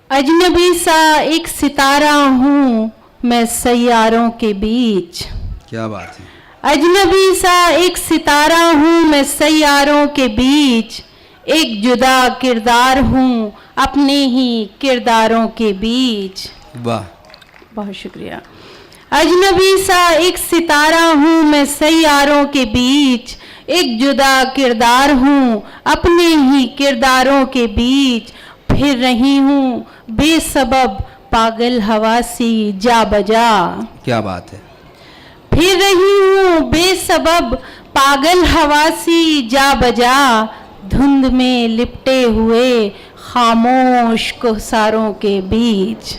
अजनबी सा एक सितारा हूँ मैं सैयारों के बीच, क्या बात है। अजनबी सा एक सितारा हूँ मैं सैयारों के बीच, एक जुदा किरदार हूँ अपने ही किरदारों के बीच। वाह, बहुत शुक्रिया। अजनबी सा एक सितारा हूँ मैं सैयारों के बीच, एक जुदा किरदार हूँ अपने ही किरदारों के बीच, फिर रही हूँ बेसबब पागल हवासी जा बजा, क्या बात है। फिर रही हूँ बेसबब पागल हवासी जा बजा, धुंध में लिपटे हुए खामोश कोहसारों के बीच।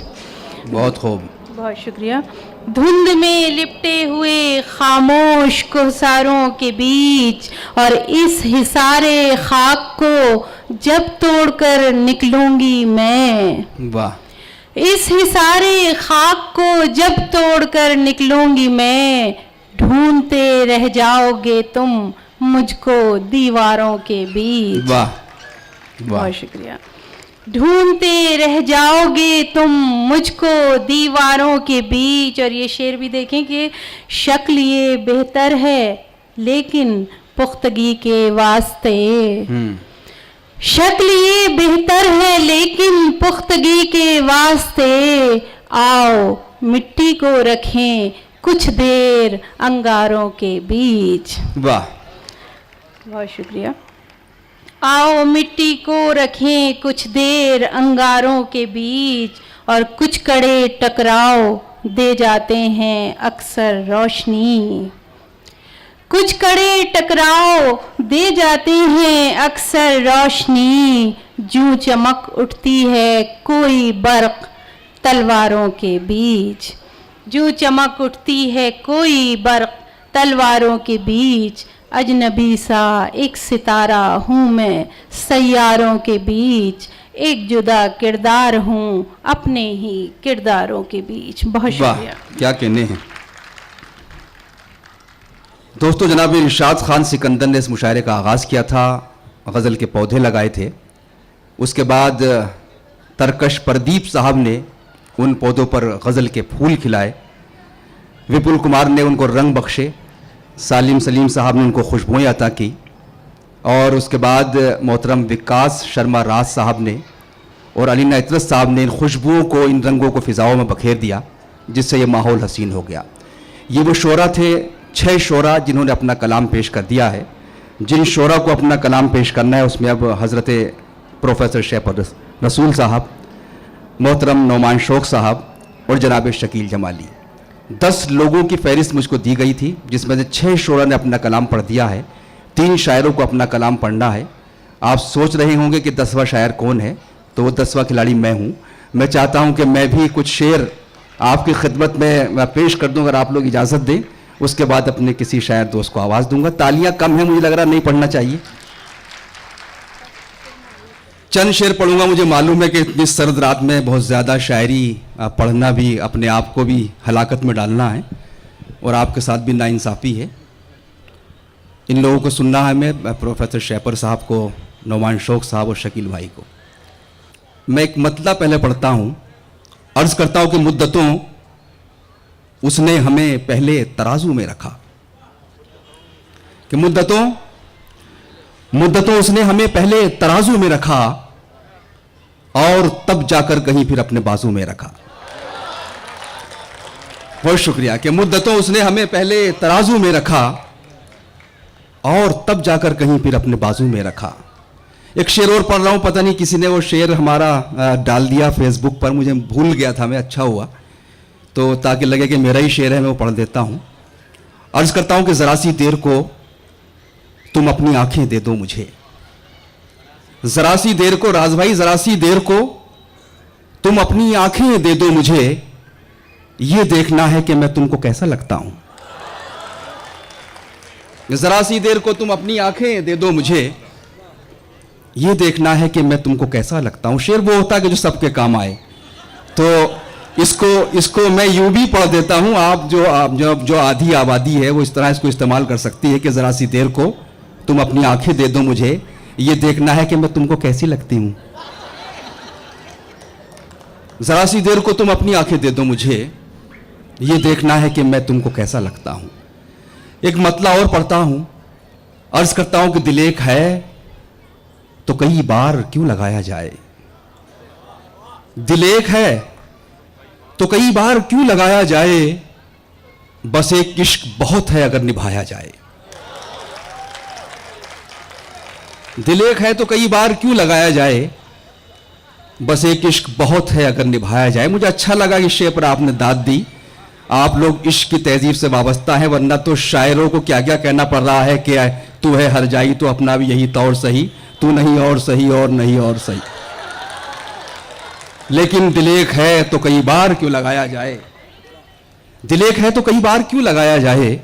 बहुत खूब। बहुत शुक्रिया। धुंध में लिपटे हुए खामोश कोहसारों के बीच, और इस हिसारे खाक को जब तोड़कर निकलूंगी मैं, वाह, इस हिसारे खाक को जब तोड़कर निकलूंगी मैं, ढूंढते रह जाओगे तुम मुझको दीवारों के बीच। वाह वाह, बहुत शुक्रिया। ढूंढते रह जाओगे तुम मुझको दीवारों के बीच। और ये शेर भी देखें कि शक्ल ये बेहतर है लेकिन पुख्तगी के वास्ते, शक्ल ये बेहतर है लेकिन पुख्तगी के वास्ते, आओ मिट्टी को रखें कुछ देर अंगारों के बीच। वाह, बहुत शुक्रिया। आओ मिट्टी को रखें कुछ देर अंगारों के बीच, और कुछ कड़े टकराव दे जाते हैं अक्सर रोशनी, कुछ कड़े टकराव दे जाते हैं अक्सर रोशनी, जूं चमक उठती है कोई बर्क तलवारों के बीच, जूं चमक उठती है कोई बर्क तलवारों के बीच। अजनबी सा एक सितारा हूँ मैं सैयारों के बीच, एक जुदा किरदार हूँ अपने ही किरदारों के बीच। बहुत वाह, शुक्रिया। क्या कहने हैं। दोस्तों, जनाब इरशाद खान सिकंदर ने इस मुशायरे का आगाज़ किया था गज़ल के पौधे लगाए थे। उसके बाद तरकश प्रदीप साहब ने उन पौधों पर गज़ल के फूल खिलाए, विपुल कुमार ने उनको रंग बख्शे, सालिम सलीम साहब ने उनको खुशबुएँ अता की, और उसके बाद मोहतरम विकास शर्मा राज साहब ने और अलीना इतरत साहब ने इन खुशबुओं को, इन रंगों को फ़िज़ाओं में बखेर दिया, जिससे ये माहौल हसीन हो गया। ये वो शोरा थे, 6 शोरा जिन्होंने अपना कलाम पेश कर दिया है। जिन शोरा को अपना कलाम पेश करना है उसमें अब हज़रत प्रोफेसर शैपर रसूल साहब, मोहतरम नौमान शौक साहब और जनाब शकील जमाली, 10 लोगों की फहरिस्त मुझको दी गई थी, जिसमें से 6 शोरा ने अपना कलाम पढ़ दिया है, 3 शायरों को अपना कलाम पढ़ना है। आप सोच रहे होंगे कि 10वां शायर कौन है, तो वो 10वां खिलाड़ी मैं हूँ। मैं चाहता हूँ कि मैं भी कुछ शेर आपकी खिदमत में पेश कर दूँ, अगर आप लोग इजाज़त दें। उसके बाद अपने किसी शायर दोस्त को आवाज़ दूंगा। तालियां कम है, मुझे लग रहा नहीं पढ़ना चाहिए। चंद शेर पढ़ूंगा। मुझे मालूम है कि इतनी सर्द रात में बहुत ज़्यादा शायरी पढ़ना भी अपने आप को भी हलाकत में डालना है, और आपके साथ भी नाइंसाफ़ी है। इन लोगों को सुनना है, मैं प्रोफेसर शैपर साहब को, नौमान शौक साहब और शकील भाई को। मैं एक मतला पहले पढ़ता हूँ। अर्ज़ करता हूँ कि मुद्दतों उसने हमें पहले तराजू में रखा, कि मुद्दतों उसने हमें पहले तराजू में रखा और तब जाकर कहीं फिर अपने बाजू में रखा। बहुत शुक्रिया। कि मुद्दतों उसने हमें पहले तराजू में रखा और तब जाकर कहीं फिर अपने बाजू में रखा। एक शेर और पढ़ रहा हूं, पता नहीं किसी ने वो शेर हमारा डाल दिया फेसबुक पर, मुझे भूल गया था मैं, अच्छा हुआ, तो ताकि लगे कि मेरा ही शेर है, मैं वो पढ़ देता हूं। अर्ज करता हूं कि ज़रा सी देर को तुम अपनी आंखें दे दो मुझे, ज़रा सी देर को, राज भाई, ज़रा सी देर को तुम अपनी आंखें दे दो मुझे, ये देखना है कि मैं तुमको कैसा लगता हूं। ज़रा सी देर को तुम अपनी आंखें दे दो मुझे, ये देखना है कि मैं तुमको कैसा लगता हूं। शेर वो होता है कि जो सबके काम आए, तो इसको मैं यूं भी पढ़ देता हूं। आप जो आधी आबादी है वो इस तरह इसको इस्तेमाल कर सकती है कि ज़रा सी देर को तुम अपनी आंखें दे दो मुझे, ये देखना है कि मैं तुमको कैसी लगती हूं। ज़रा सी देर को तुम अपनी आंखें दे दो मुझे, ये देखना है कि मैं तुमको कैसा लगता हूं। एक मतला और पढ़ता हूं। अर्ज करता हूं कि दिल एक है तो कई बार क्यों लगाया जाए, दिल एक है तो कई बार क्यों लगाया जाए, बस एक इश्क बहुत है अगर निभाया जाए। दिल एक है तो कई बार क्यों लगाया जाए, बस एक इश्क बहुत है अगर निभाया जाए। मुझे अच्छा लगा कि शेर पर आपने दाद दी। आप लोग इश्क की तहजीब से वाबस्ता है, वरना तो शायरों को क्या क्या कहना पड़ रहा है कि तू है हर जाई तो अपना भी यही तौर सही, तू नहीं और सही और नहीं और सही। लेकिन दिल एक है तो कई बार क्यों लगाया जाए, दिल एक है तो कई बार क्यों लगाया जाए,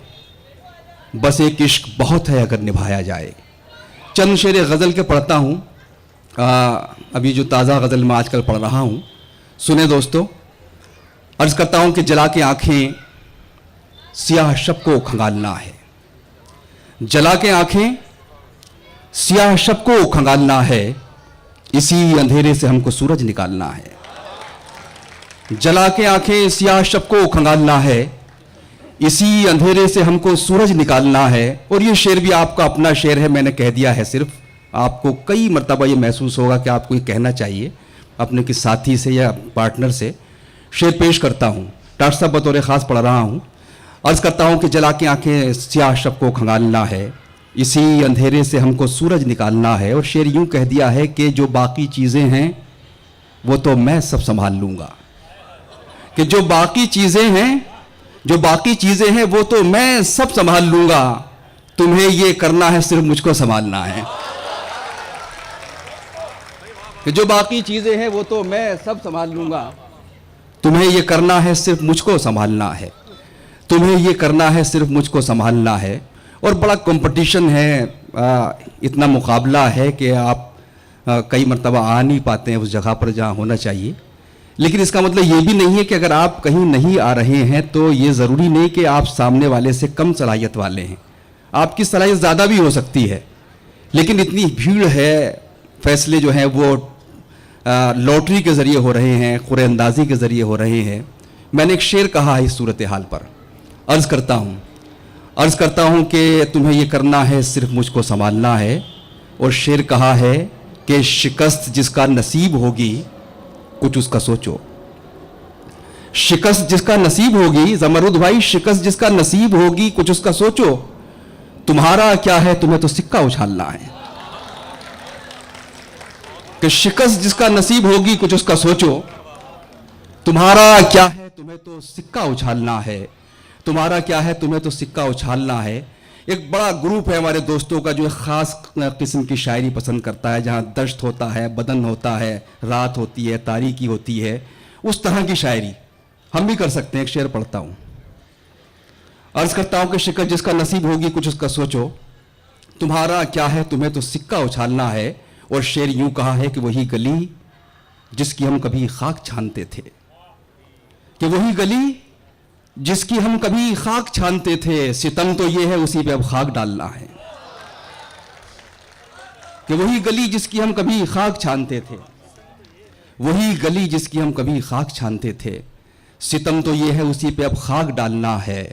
बस एक इश्क बहुत है अगर निभाया जाए। चंद शेर गज़ल के पढ़ता हूँ। अभी जो ताज़ा गज़ल मैं आजकल पढ़ रहा हूँ, सुने दोस्तों। अर्ज़ करता हूँ कि जला के आँखें सियाह शब को खंगालना है, जला के आँखें सियाह शब को खंगालना है, इसी अंधेरे से हमको सूरज निकालना है। जला के आंखें सियाह शब को खंगालना है, इसी अंधेरे से हमको सूरज निकालना है। और ये शेर भी आपका अपना शेर है, मैंने कह दिया है सिर्फ। आपको कई मरतबा ये महसूस होगा कि आपको ये कहना चाहिए अपने किसी साथी से या पार्टनर से। शेर पेश करता हूँ, डॉक्टर साहब बतौर ख़ास पढ़ रहा हूँ। अर्ज़ करता हूँ कि जला के आंखें सियाह शब को खंगालना है, इसी अंधेरे से हमको सूरज निकालना है। और शेर यूं कह दिया है कि जो बाकी चीज़ें हैं वो तो मैं सब संभाल लूँगा, कि जो बाकी चीज़ें हैं वो तो मैं सब संभाल लूँगा, तुम्हें ये करना है सिर्फ मुझको संभालना है। कि जो बाकी चीज़ें हैं वो तो मैं सब संभाल लूँगा, तुम्हें ये करना है सिर्फ मुझको संभालना है, तुम्हें ये करना है सिर्फ मुझको संभालना है। और बड़ा कंपटीशन है, इतना मुकाबला है कि आप कई मरतबा आ नहीं पाते हैं उस जगह पर जहाँ होना चाहिए। लेकिन इसका मतलब ये भी नहीं है कि अगर आप कहीं नहीं आ रहे हैं तो ये ज़रूरी नहीं कि आप सामने वाले से कम सलाहियत वाले हैं। आपकी सलाहियत ज़्यादा भी हो सकती है, लेकिन इतनी भीड़ है, फैसले जो हैं वो लॉटरी के ज़रिए हो रहे हैं, क़ुरे अंदाज़ी के ज़रिए हो रहे हैं। मैंने एक शेर कहा है इस सूरत हाल पर, अर्ज़ करता हूँ कि तुम्हें ये करना है, सिर्फ मुझको संभालना है। और शेर कहा है कि शिकस्त जिसका नसीब होगी कुछ उसका सोचो। शिकस्त जिसका नसीब होगी, ज़मरुद भाई, शिकस्त जिसका नसीब होगी कुछ उसका सोचो। तुम्हारा क्या है, तुम्हें तो सिक्का उछालना है। कि शिकस्त जिसका नसीब होगी कुछ उसका सोचो। तुम्हारा क्या है, तुम्हें तो सिक्का उछालना है। तुम्हारा क्या है, तुम्हें तो सिक्का उछालना है। एक बड़ा ग्रुप है हमारे दोस्तों का जो एक ख़ास किस्म की शायरी पसंद करता है, जहाँ दश्त होता है, बदन होता है, रात होती है, तारीकी होती है। उस तरह की शायरी हम भी कर सकते हैं। एक शेर पढ़ता हूँ, अर्ज़ करता हूँ कि शिकस्त जिसका नसीब होगी कुछ उसका सोचो। तुम्हारा क्या है, तुम्हें तो सिक्का उछालना है। और शेर यूं कहा है कि वही गली जिसकी हम कभी खाक छानते थे, कि वही गली जिसकी हम कभी खाक छानते थे, सितम तो ये है उसी पे अब खाक डालना है। कि वही गली जिसकी हम कभी खाक छानते थे, वही गली जिसकी हम कभी खाक छानते थे, सितम तो ये है उसी पे अब खाक डालना है।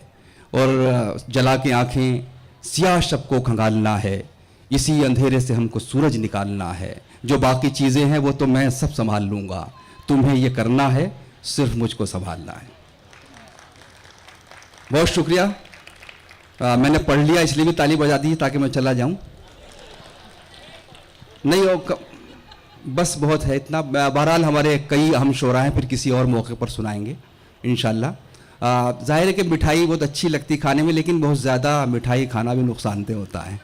और जला के आंखें सियाह शब को खंगालना है, इसी अंधेरे से हमको सूरज निकालना है। जो बाकी चीज़ें हैं वो तो मैं सब संभाल लूँगा, तुम्हें ये करना है, सिर्फ मुझको संभालना है। बहुत शुक्रिया। मैंने पढ़ लिया इसलिए भी ताली बजा दी ताकि मैं चला जाऊं। नहीं बस बहुत है इतना। बहरहाल हमारे कई अहम शोरा हैं, फिर किसी और मौके पर सुनाएंगे इंशाल्लाह। ज़ाहिर है कि मिठाई बहुत अच्छी लगती खाने में, लेकिन बहुत ज़्यादा मिठाई खाना भी नुकसानदेह होता है,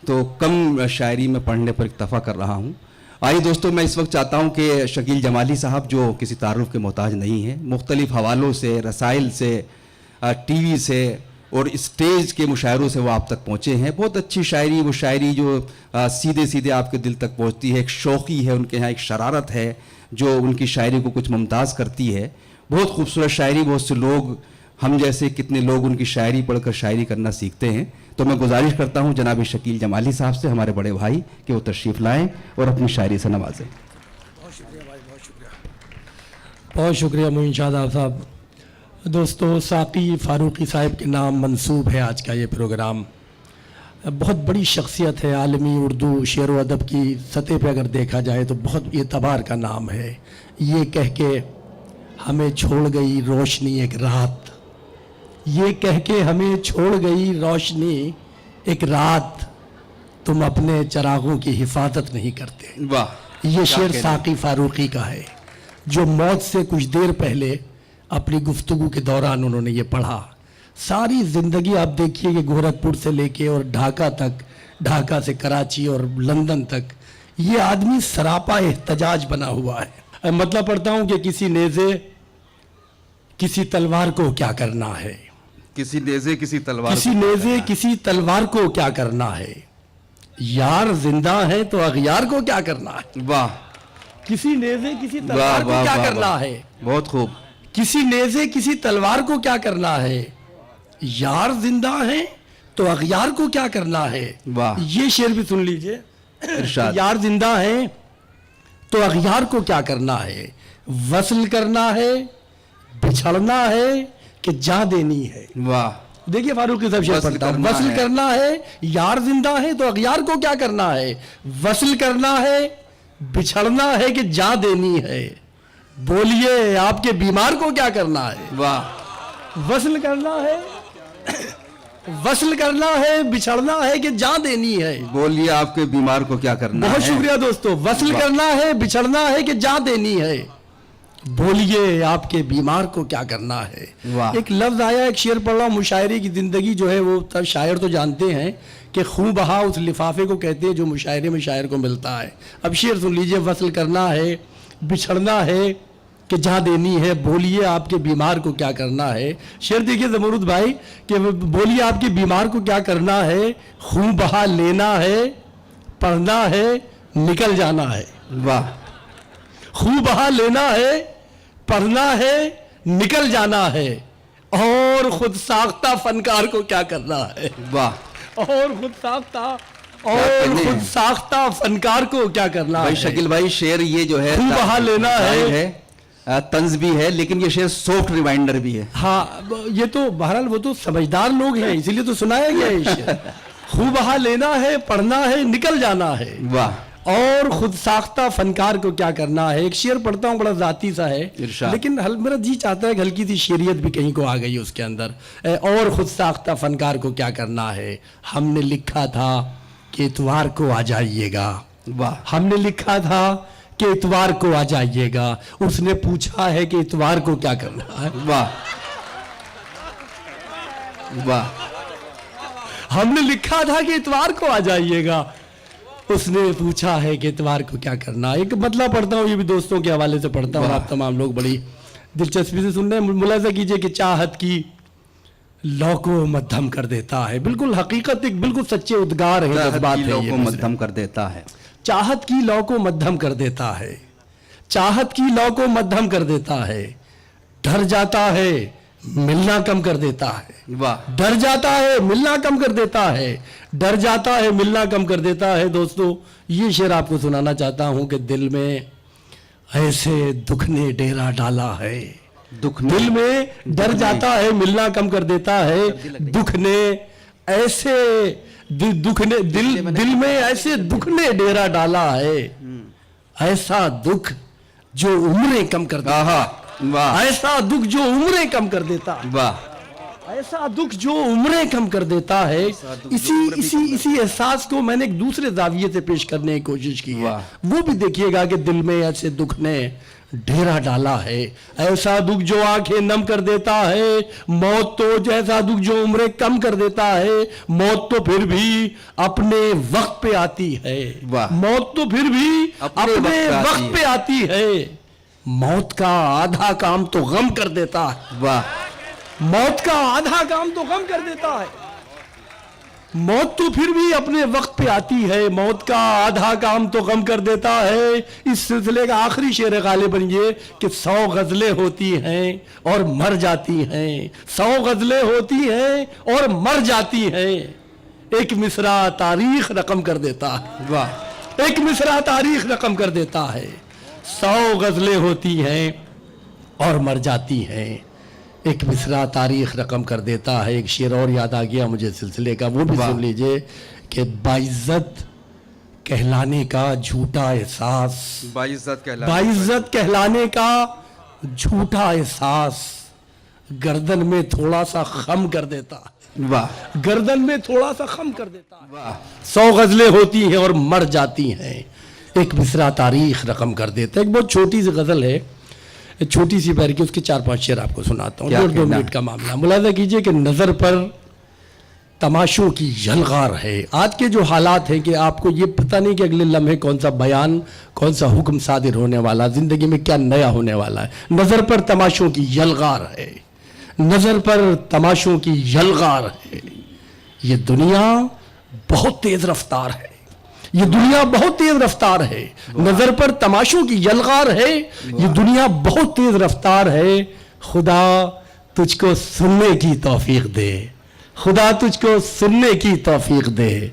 तो कम शायरी में पढ़ने पर इक्तफ़ा कर रहा हूँ। आइए दोस्तों, मैं इस वक्त चाहता हूँ कि शकील जमाली साहब, जो किसी तारुफ के मोहताज नहीं हैं, मुख्तलिफ़ हवालों से, रसाइल से, टीवी से और स्टेज के मुशायरों से वो आप तक पहुँचे हैं। बहुत अच्छी शायरी, वो शायरी जो सीधे सीधे आपके दिल तक पहुँचती है। एक शौक़ी है उनके यहाँ, एक शरारत है जो उनकी शायरी को कुछ मुमताज़ करती है। बहुत खूबसूरत शायरी। बहुत से लोग, हम जैसे कितने लोग उनकी शायरी पढ़कर शायरी करना सीखते हैं। तो मैं गुजारिश करता हूँ जनाब शकील जमाली साहब से, हमारे बड़े भाई, कि वो तशरीफ़ लाएँ और अपनी शायरी से नवाजें। बहुत शुक्रिया भाई, बहुत शुक्रिया, बहुत शुक्रिया मोइन शादाब साहब। दोस्तों, साक़ी फ़ारूक़ी साहब के नाम मंसूब है आज का ये प्रोग्राम। बहुत बड़ी शख्सियत है आलमी उर्दू शेर व अदब की सतह पे अगर देखा जाए तो बहुत एतबार का नाम है। ये कह के हमें छोड़ गई रोशनी एक रात, ये कह के हमें छोड़ गई रोशनी एक रात, तुम अपने चरागों की हिफाजत नहीं करते। वाह, ये शेर साक़ी फ़ारूक़ी का है, जो मौत से कुछ देर पहले अपनी गुफ्तगू के दौरान उन्होंने ये पढ़ा। सारी ज़िंदगी आप देखिए कि गोरखपुर से लेके और ढाका तक, ढाका से कराची और लंदन तक, ये आदमी सरापा एहतजाज बना हुआ है। मतलब पढ़ता हूँ कि किसी नेज़े किसी तलवार को क्या करना है, किसी नेज़े किसी तलवार, किसी नेज़े किसी तलवार को क्या करना है, यार जिंदा है तो अगयार को क्या करना है। वाह, किसी नेज़े किसी तलवार को क्या करना है, बहुत खूब। किसी नेज़े किसी तलवार को क्या करना है, यार जिंदा है तो अगयार को क्या करना है। वाह, ये शेर भी सुन लीजिए। इरशाद। यार जिंदा है तो अगयार को क्या करना है, वसल करना है, बिछड़ना है कि जा देनी है। वाह, देखिए फारूकी साहब शेर पढ़ता हूं। वसल करना है, यार जिंदा है तो अगयार को क्या करना है, वसल करना है, बिछड़ना है कि जा देनी है, बोलिए आपके बीमार को क्या करना है। वाह, वसल करना है, वसल करना है, बिछड़ना है कि जा देनी है, बोलिए आपके बीमार को क्या करना है। बहुत शुक्रिया दोस्तों। वसल करना है, बिछड़ना है कि जा देनी है, बोलिए आपके बीमार को क्या करना है। वाह। एक लफ्ज आया, एक शेर पढ़ रहा हूं, मुशायरे की जिंदगी जो है वो तब शायर तो जानते हैं कि खूब बहा उस लिफाफे को कहते हैं जो मुशायरे में शायर को मिलता है। अब शेर सुन लीजिए। वसल करना है, बिछड़ना है कि जा देनी है, बोलिए आपके बीमार को क्या करना है। शेर देखिए ज़मरुद भाई कि बोलिए आपके बीमार को क्या करना है, खूब बहा लेना है, पढ़ना है, निकल जाना है। वाह, खूब बहा लेना है, पढ़ना है, निकल जाना है, और खुद साख्ता फनकार को क्या करना है। वाह, और खुद साख्ता और कहने खुद हैं? साख्ता फनकार को क्या करना भाई है। शकील भाई, शेर ये जो है खूब बहा लेना है। तंज भी है, लेकिन ये शेर सॉफ्ट रिमाइंडर भी है। हाँ, ये तो बहरहाल वो तो समझदार लोग हैं, इसीलिए तो सुनाया गया है ये शेर। खूब बहा लेना है, पढ़ना है, निकल जाना है। वाह। और खुद साख्ता फनकार को क्या करना है। एक शेर पढ़ता हूँ, बड़ा जाती सा है, इरशाद। लेकिन मेरा जी चाहता है कि हल्की सी शेरियत भी कहीं को आ गई उसके अंदर। और खुद साख्ता फनकार को क्या करना है। हमने लिखा था कि इतवार को आ जाइएगा। वाह। हमने लिखा था कि इतवार को आ जाइएगा। उसने पूछा है कि इतवार को क्या करना है। वाह वाह। हमने लिखा था कि इतवार को आ जाइएगा। उसने पूछा है कि इतवार को क्या करना। एक मतला पढ़ता हूँ, ये भी दोस्तों के हवाले से पढ़ता हूँ, आप तमाम लोग बड़ी दिलचस्पी से सुन रहे हैं। मुलाजा कीजिए कि चाहत की लौ को मध्यम कर देता है। बिल्कुल हकीकत, एक बिल्कुल सच्चे उद्गार है, जज्बात है ये को मिसरे। मध्यम कर देता है। चाहत की लौ को मध्यम कर देता है। चाहत की लौ को मध्यम कर देता है। डर जाता है, मिलना कम कर देता है। वाह। डर जाता है, मिलना कम कर देता है। डर जाता है, मिलना कम कर देता है। दोस्तों, ये शेर आपको सुनाना चाहता हूं कि दिल में ऐसे दुख ने डेरा डाला है। दुख दिल में डर जाता है, मिलना कम कर देता है। दुख ने ऐसे दुख ने दिल में ऐसे दुख ने डेरा डाला है। ऐसा दुख जो उम्रें कम कर देता है। वाह ऐसा दुख जो उम्रें कम कर देता है। वाह। ऐसा दुख जो उम्रें कम कर देता है। इसी एहसास को मैंने एक दूसरे जाविये से पेश करने की कोशिश की है। वो भी देखिएगा कि दिल में ऐसे दुख ने डेरा डाला है। ऐसा दुख जो आंखें नम कर देता है। मौत तो जैसा दुख जो उम्रें कम कर देता है। मौत तो फिर भी अपने वक्त पे आती है। मौत तो फिर भी अपने वक्त पे आती है। मौत का आधा काम तो गम कर देता है। वाह। मौत का आधा काम तो गम कर देता है। मौत तो फिर भी अपने वक्त पे आती है। मौत का आधा काम तो गम कर देता है। इस सिलसिले का आखिरी शेर गालिबन ये कि 100 गजलें होती हैं और मर जाती हैं। 100 गजलें होती हैं और मर जाती हैं। एक मिसरा तारीख रकम कर देता है। वाह। एक मिसरा तारीख रकम कर देता है। 100 गजलें होती हैं और मर जाती हैं। एक मिसरा तारीख रकम कर देता है। एक शेर और याद आ गया मुझे सिलसिले का, वो भी सुन लीजिए कि बाइज्जत कहलाने का झूठा एहसास। बाइज्जत कहलाने का झूठा एहसास गर्दन में थोड़ा सा खम कर देता है। वाह। गर्दन में थोड़ा सा खम कर देता है। वाह। 100 गजलें होती हैं और मर जाती हैं। एक मिसरा तारीख रकम कर देता है। एक बहुत छोटी सी गजल है, छोटी सी पैर की, उसके 4-5 शेर आपको सुनाता हूँ। 1.5-2 मिनट का मामला। मुलाजा कीजिए कि नजर पर तमाशों की यलगार है। आज के जो हालात हैं कि आपको ये पता नहीं कि अगले लम्हे कौन सा बयान, कौन सा हुक्म सादिर होने वाला, जिंदगी में क्या नया होने वाला है। नजर पर तमाशों की यलगार है। नजर पर तमाशों की यलगार है। ये दुनिया बहुत तेज रफ्तार है। ये दुनिया बहुत तेज रफ्तार है। नजर पर तमाशों की यलगार है। ये दुनिया बहुत तेज रफ्तार है। खुदा तुझको सुनने की तौफीक दे। खुदा तुझको सुनने की तौफीक दे।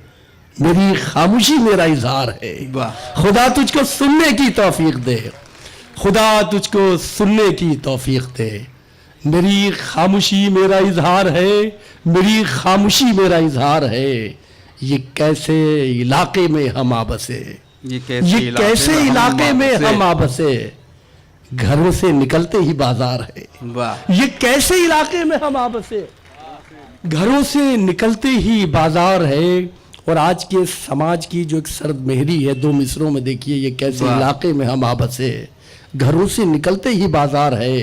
मेरी खामोशी मेरा इजहार है। खुदा तुझको सुनने की तौफीक दे। खुदा तुझको सुनने की तौफीक दे। मेरी खामोशी मेरा इजहार है। मेरी खामोशी मेरा इजहार है। ये कैसे इलाके में हम आबसे। ये कैसे इलाके में हम आबसे। घरों से निकलते ही बाजार है। ये कैसे इलाके में हम आबसे। घरों से निकलते ही बाजार है। और आज के समाज की जो एक सर्द मेहरी है 2 मिसरों में देखिए, ये कैसे इलाके में हम आबसे। घरों से निकलते ही बाजार है।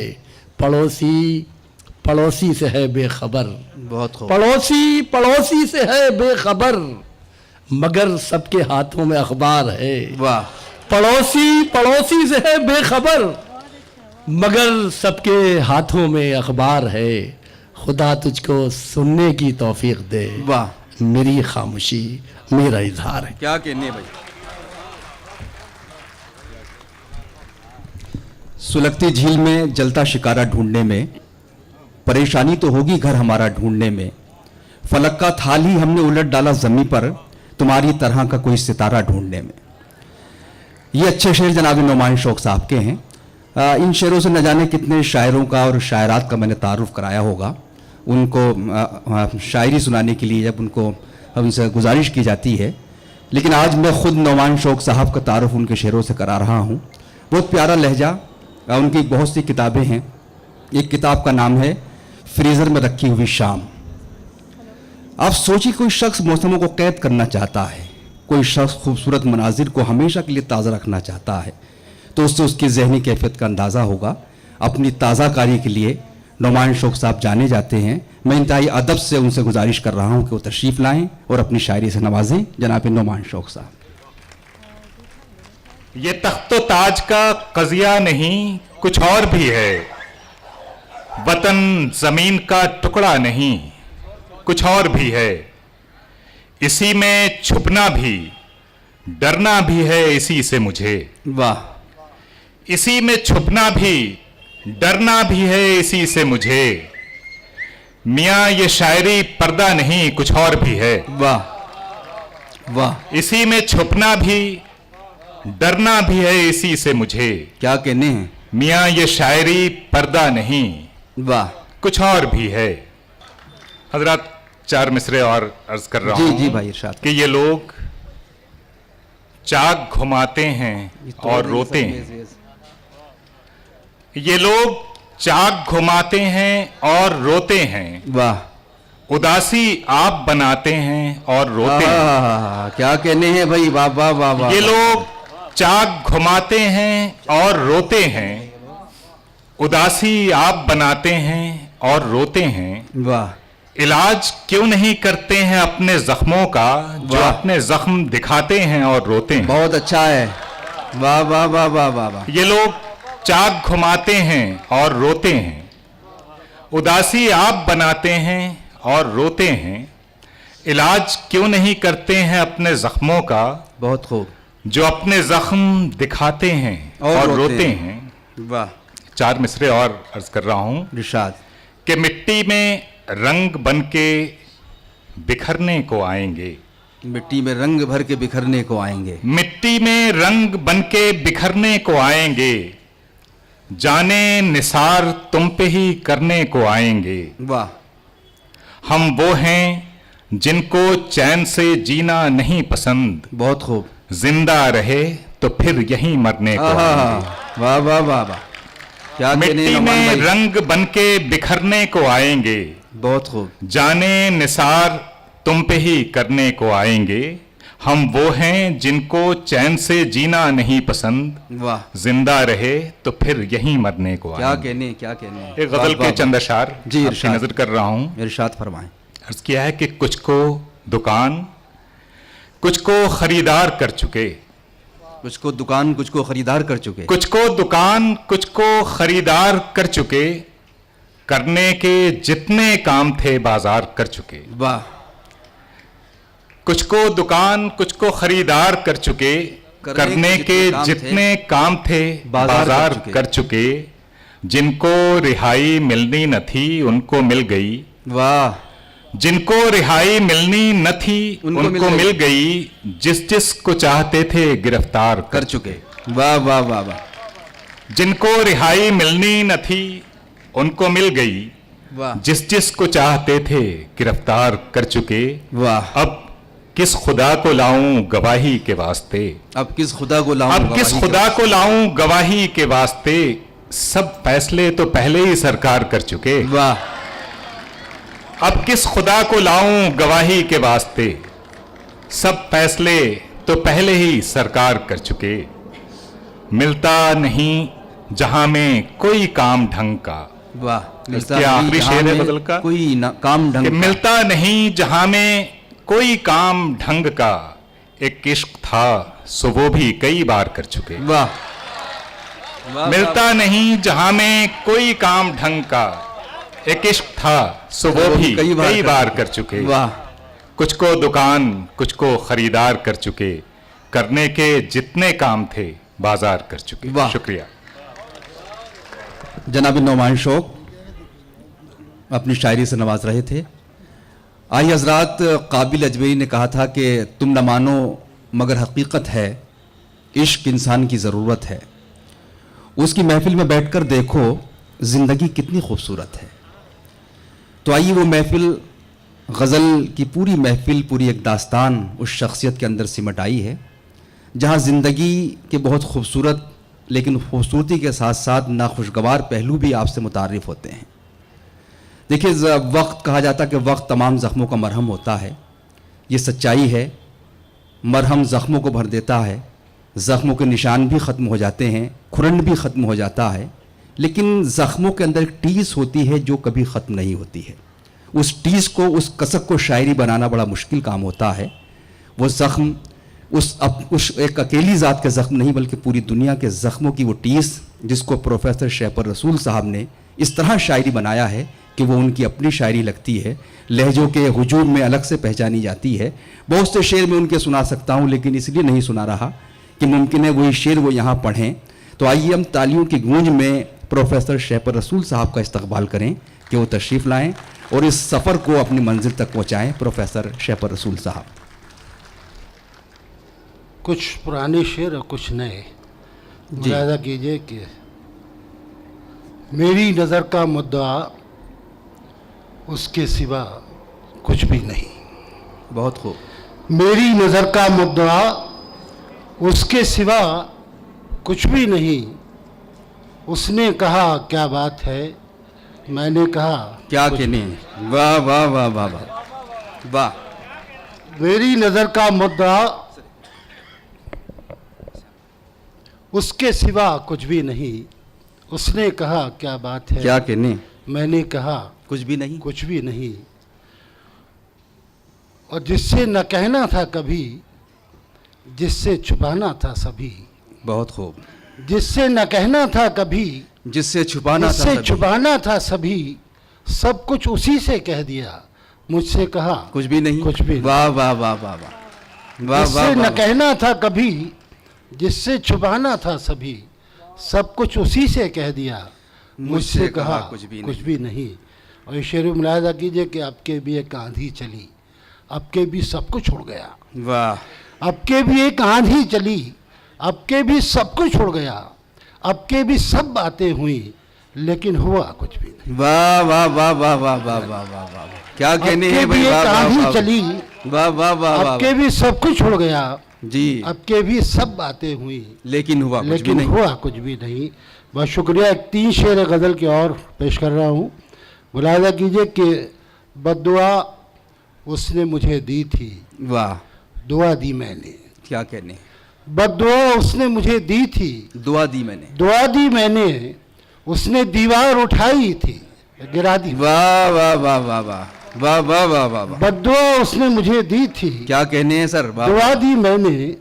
पड़ोसी पड़ोसी से है बेखबर। बहुत खूब। पड़ोसी पड़ोसी से है बेखबर, मगर सबके हाथों में अखबार है। वाह। पड़ोसी पड़ोसी से है बेखबर, मगर सबके हाथों में अखबार है। खुदा तुझको सुनने की तौफीक दे। वाह। मेरी खामोशी मेरा इजहार है। क्या कहने भाई। सुलगती झील में जलता शिकारा ढूंढने में, परेशानी तो होगी घर हमारा ढूंढने में। फलक का थाल ही हमने उलट डाला जमीन पर, तुम्हारी तरह का कोई सितारा ढूंढने में। ये अच्छे शेर जनाब नुमान शौक साहब के हैं। इन शेरों से न जाने कितने शायरों का और शायरात का मैंने तारुफ कराया होगा। उनको शायरी सुनाने के लिए जब उनको उनसे गुजारिश की जाती है, लेकिन आज मैं ख़ुद नुमान शौक साहब का तारुफ उनके शेरों से करा रहा हूँ। बहुत प्यारा लहजा, उनकी बहुत सी किताबें हैं। एक किताब का नाम है फ्रीज़र में रखी हुई शाम। आप सोचिए, कोई शख्स मौसमों को कैद करना चाहता है, कोई शख्स खूबसूरत मनाजिर को हमेशा के लिए ताज़ा रखना चाहता है, तो उससे उसकी जहनी कैफियत का अंदाज़ा होगा। अपनी ताज़ा कारी के लिए नुमान शौक साहब जाने जाते हैं। मैं इंतहाई अदब से उनसे गुजारिश कर रहा हूँ कि वो तशरीफ़ लाएँ और अपनी शायरी से नवाजें जनाब नुमान शौक साहब। ये तख्तो ताज का कज़िया नहीं, कुछ और भी है। वतन ज़मीन का टुकड़ा नहीं, कुछ और भी है। इसी में छुपना भी, डरना भी है इसी से मुझे। वाह। इसी में छुपना भी, डरना भी है इसी से मुझे। मियाँ ये शायरी पर्दा नहीं, कुछ और भी है। वाह वाह। इसी में छुपना भी, डरना भी है इसी से मुझे। क्या कहने हैं। मियाँ ये शायरी पर्दा नहीं, वाह। कुछ और भी है। हजरत, 4 मिसरे और अर्ज कर रहा जी हूं जी भाई, इरशाद। कि ये लोग चाक घुमाते हैं और रोते हैं। ये लोग चाक घुमाते हैं और रोते हैं। वाह। उदासी आप बनाते हैं और रोते हैं। क्या कहने हैं भाई, वाह वाह वाह वाह। ये लोग चाक घुमाते हैं और रोते हैं, उदासी आप बनाते हैं और रोते हैं। वाह। इलाज क्यों नहीं करते हैं अपने जख्मों का, जो अपने जख्म दिखाते हैं और रोते हैं। बहुत अच्छा है। वाह वाह वाह वाह वाह वाह। ये लोग चाक घुमाते हैं और रोते हैं, उदासी आप बनाते हैं और रोते हैं। इलाज क्यों नहीं करते हैं अपने जख्मों का, बहुत खूब। जो अपने जख्म दिखाते हैं और रोते हैं। वाह। 4 मिसरे और अर्ज कर रहा हूं इरशाद। कि मिट्टी में रंग बन के बिखरने को आएंगे। मिट्टी में रंग भर के बिखरने को आएंगे। मिट्टी में रंग बन के बिखरने को आएंगे। जाने निसार तुम पे ही करने को आएंगे। वाह। हम वो हैं जिनको चैन से जीना नहीं पसंद। बहुत खूब। जिंदा रहे तो फिर यहीं मरने को आएंगे। वाह वाह वाह वाह। क्या मिट्टी में रंग बन के बिखरने को आएंगे। बहुत खूब। जाने निसार तुम पे ही करने को आएंगे। हम वो हैं जिनको चैन से जीना नहीं पसंद। वाह। जिंदा रहे तो फिर यहीं मरने को क्या आएंगे। कहने, क्या कहने। एक गजल के चंद अशार जी आपकी नजर कर रहा हूं। इरशाद फरमाएं। अर्ज किया है कि कुछ को दुकान, कुछ को खरीदार कर चुके। कुछ को दुकान, कुछ को खरीदार कर चुके। कुछ को दुकान, कुछ को खरीदार कर चुके। करने के जितने काम थे बाजार कर चुके। वाह। कुछ को दुकान, कुछ को खरीदार कर चुके। करने के जितने काम थे बाजार कर चुके। जिनको रिहाई मिलनी न थी उनको मिल गई। वाह। जिनको रिहाई मिलनी न थी उनको मिल गई। जिस जिस को चाहते थे गिरफ्तार कर चुके। वाह वाह वाह वाह। जिनको रिहाई मिलनी न थी उनको मिल गई। वाह। जिस जिस को चाहते थे गिरफ्तार कर चुके। वाह। अब किस खुदा को लाऊं गवाही के वास्ते। अब किस खुदा को लाऊं, अब किस खुदा को लाऊं गवाही के वास्ते। सब फैसले तो पहले ही सरकार कर चुके। वाह। अब किस खुदा को लाऊं गवाही के वास्ते। सब फैसले तो पहले ही सरकार कर चुके। मिलता नहीं जहां में कोई काम ढंग का। वाह। इसके आखिरी शेर है गजल का। कोई काम ढंग का। मिलता नहीं जहां में कोई काम ढंग का। एक इश्क था सो वो भी कई बार कर चुके। वाह। मिलता नहीं जहां में कोई काम ढंग का। एक इश्क था सो वो भी कई बार कर चुके। वाह। कुछ को दुकान, कुछ को खरीदार कर चुके। करने के जितने काम थे बाजार कर चुके। वाह। शुक्रिया। जनाब नुमान शौक अपनी शायरी से नवाज रहे थे। आई हजरात, काबिल अजमेरी ने कहा था कि तुम न मानो मगर हकीकत है, इश्क इंसान की ज़रूरत है। उसकी महफिल में बैठकर देखो ज़िंदगी कितनी खूबसूरत है। तो आइए वो महफिल, गज़ल की पूरी महफिल, पूरी एक दास्तान उस शख्सियत के अंदर सिमट आई है जहाँ ज़िंदगी के बहुत खूबसूरत लेकिन खूबसूरती के साथ साथ नाखुशगवार पहलू भी आपसे मुतारिफ़ होते हैं। देखिए, वक्त कहा जाता है कि वक्त तमाम ज़ख्मों का मरहम होता है। ये सच्चाई है। मरहम ज़ख्मों को भर देता है, ज़ख्मों के निशान भी ख़त्म हो जाते हैं, खुरन भी ख़त्म हो जाता है, लेकिन ज़ख्मों के अंदर एक टीस होती है जो कभी ख़त्म नहीं होती है। उस टीस को, उस कसक को शायरी बनाना बड़ा मुश्किल काम होता है। वो ज़ख्म उस एक अकेली ज़ात के ज़ख्म नहीं बल्कि पूरी दुनिया के ज़ख्मों की वो टीस, जिसको प्रोफेसर शहपर रसूल साहब ने इस तरह शायरी बनाया है कि वो उनकी अपनी शायरी लगती है, लहजों के हुजूम में अलग से पहचानी जाती है। बहुत से शेर में उनके सुना सकता हूँ, लेकिन इसलिए नहीं सुना रहा कि मुमकिन है वही शेर वो यहाँ पढ़ें। तो आइए हम तालियों की गूंज में प्रोफेसर शहपर रसूल साहब का इस्तकबाल करें कि वो तशरीफ़ लाएँ और इस सफ़र को अपनी मंजिल तक पहुँचाएँ। प्रोफेसर शहपर रसूल साहब। कुछ पुराने शेर और कुछ नए। मुलाहिज़ा कीजिए कि मेरी नज़र का मुद्दा उसके सिवा कुछ भी नहीं। बहुत खूब। मेरी नज़र का मुद्दा उसके सिवा कुछ भी नहीं। उसने कहा क्या बात है, मैंने कहा क्या कहने। वाह वाह वाह वाह वाह वाह। मेरी नज़र का मुद्दा उसके सिवा कुछ भी नहीं। उसने कहा क्या बात है, क्या कहने। मैंने कहा कुछ भी नहीं। कुछ भी नहीं। और जिससे न कहना था कभी, जिससे छुपाना था सभी। बहुत खूब। जिससे न कहना था कभी, जिससे छुपाना था जिससे सभी। छुपाना था सभी, सब कुछ उसी से कह दिया। मुझसे कहा कुछ भी नहीं। कुछ भी नहीं। वाह वाह वाह वाह वाह वाह वाह जिससे वाह न वाह। कहना था कभी, जिससे छुपाना था सभी, सब कुछ उसी से कह दिया। मुझसे कहा कुछ भी नहीं। और ये शेर मुलाहिज़ा कीजिए कि आपके भी एक आंधी चली, आपके भी सब कुछ उड़ गया। वाह। आपके भी एक आंधी चली, आपके भी सब कुछ उड़ गया। आपके भी सब बातें हुई, लेकिन हुआ कुछ भी नहीं। वाह वाह वाह वाह वाह वाह वाह वाह वाह। क्या कहने हैं आपके भाई। भी वाह एक वाह आंधी वाह चली, वाह वाह वाह वाह। आपके भी सब कुछ उड़ गया जी। आपके भी सब बातें हुई, लेकिन हुआ कुछ भी लेकिन नहीं। हुआ कुछ भी नहीं। बहुत शुक्रिया। एक 3 शेर गज़ल के और पेश कर रहा हूँ। मुलाहिज़ा कीजिए कि बद्दुआ उसने मुझे दी थी, वाह। दुआ दी मैंने। क्या कहने। बद्दुआ उसने मुझे दी थी, दुआ दी मैंने। दुआ दी मैंने। उसने दीवार उठाई थी, गिरा दी। वाह वाह वाह वाह वाह वाह वाह वाह वाह वाह। बद्दुआ उसने मुझे दी थी, क्या कहने हैं सर। वाह। दुआ दी मैंने।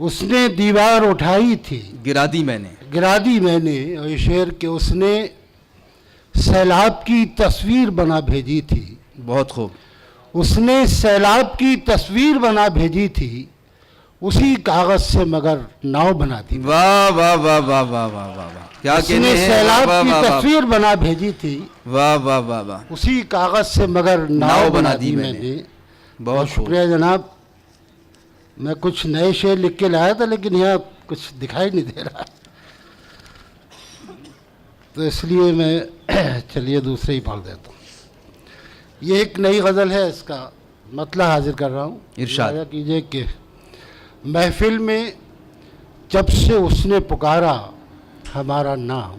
उसने दीवार उठाई थी, गिरा दी मैंने। गिरा दी मैंने। और ये शेर के उसने सैलाब की तस्वीर बना भेजी थी। बहुत खूब। उसने सैलाब की तस्वीर बना भेजी थी, उसी कागज से मगर नाव बना दी। वाह वाह वाह वाह वाह वाह वाह वाह। क्या कहने उसने हैं। सैलाब वाह की वाह वाह तस्वीर बना भेजी थी, वाह वाह वाह वाह। उसी कागज से मगर नाव बना दी मैंने। बहुत खूब। शुक्रिया जनाब। मैं कुछ नए शेर लिख के लाया था, लेकिन यहाँ कुछ दिखाई नहीं दे रहा, तो इसलिए मैं चलिए दूसरे ही पढ़ देता हूँ। ये एक नई गज़ल है, इसका मतलब हाजिर कर रहा हूँ। इरशाद मुलाहिज़ा कीजिए कि महफिल में जब से उसने पुकारा हमारा नाम।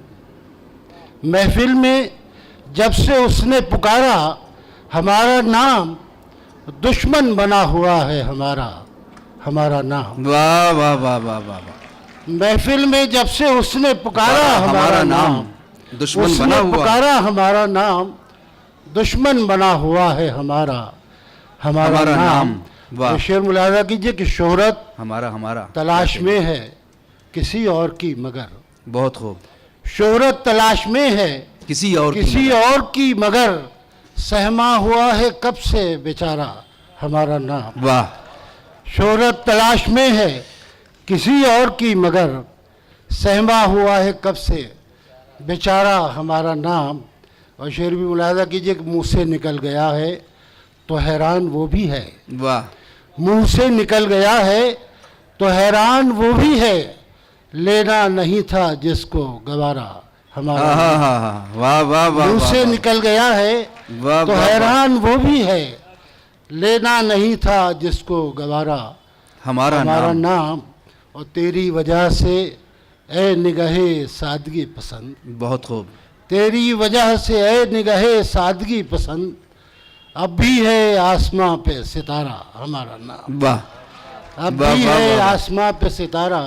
महफिल में जब से उसने पुकारा हमारा नाम, दुश्मन बना हुआ है हमारा नाम। वाह वाह वाह वाह वाह वाह। महफिल में जब से उसने पुकारा हमारा नाम, दुश्मन उसने बना हुआ। पुकारा हमारा नाम, दुश्मन बना हुआ है हमारा नाम। वाह। तो शेर मुलाहिज़ा कीजिए कि शोहरत हमारा तलाश में है किसी और की मगर। बहुत खूब। शोहरत तलाश में है किसी और की मगर, सहमा हुआ है कब से बेचारा हमारा नाम। वाह। शोहरत तलाश में है किसी और की मगर, सहमा हुआ है कब से बेचारा हमारा नाम। और शेर भी मुलाहिज़ा कीजिए कि मुँह से निकल गया है तो हैरान वो भी है। वाह मुंह से निकल गया है तो हैरान वो भी है, लेना नहीं था जिसको गवारा हमारा नाम। वाह वाह वाह मुंह से निकल गया है वाह तो वाह, हैरान वो भी है, लेना नहीं था जिसको गवारा हमारा नाम। नाम। और तेरी वजह से ए निगाहे सादगी पसंद, बहुत खूब। तेरी वजह से ए निगाहे सादगी पसंद, अब भी है आसमां पे सितारा हमारा नाम। वाह अब वाह, भी वाह, है वाह, वाह। आसमां पे सितारा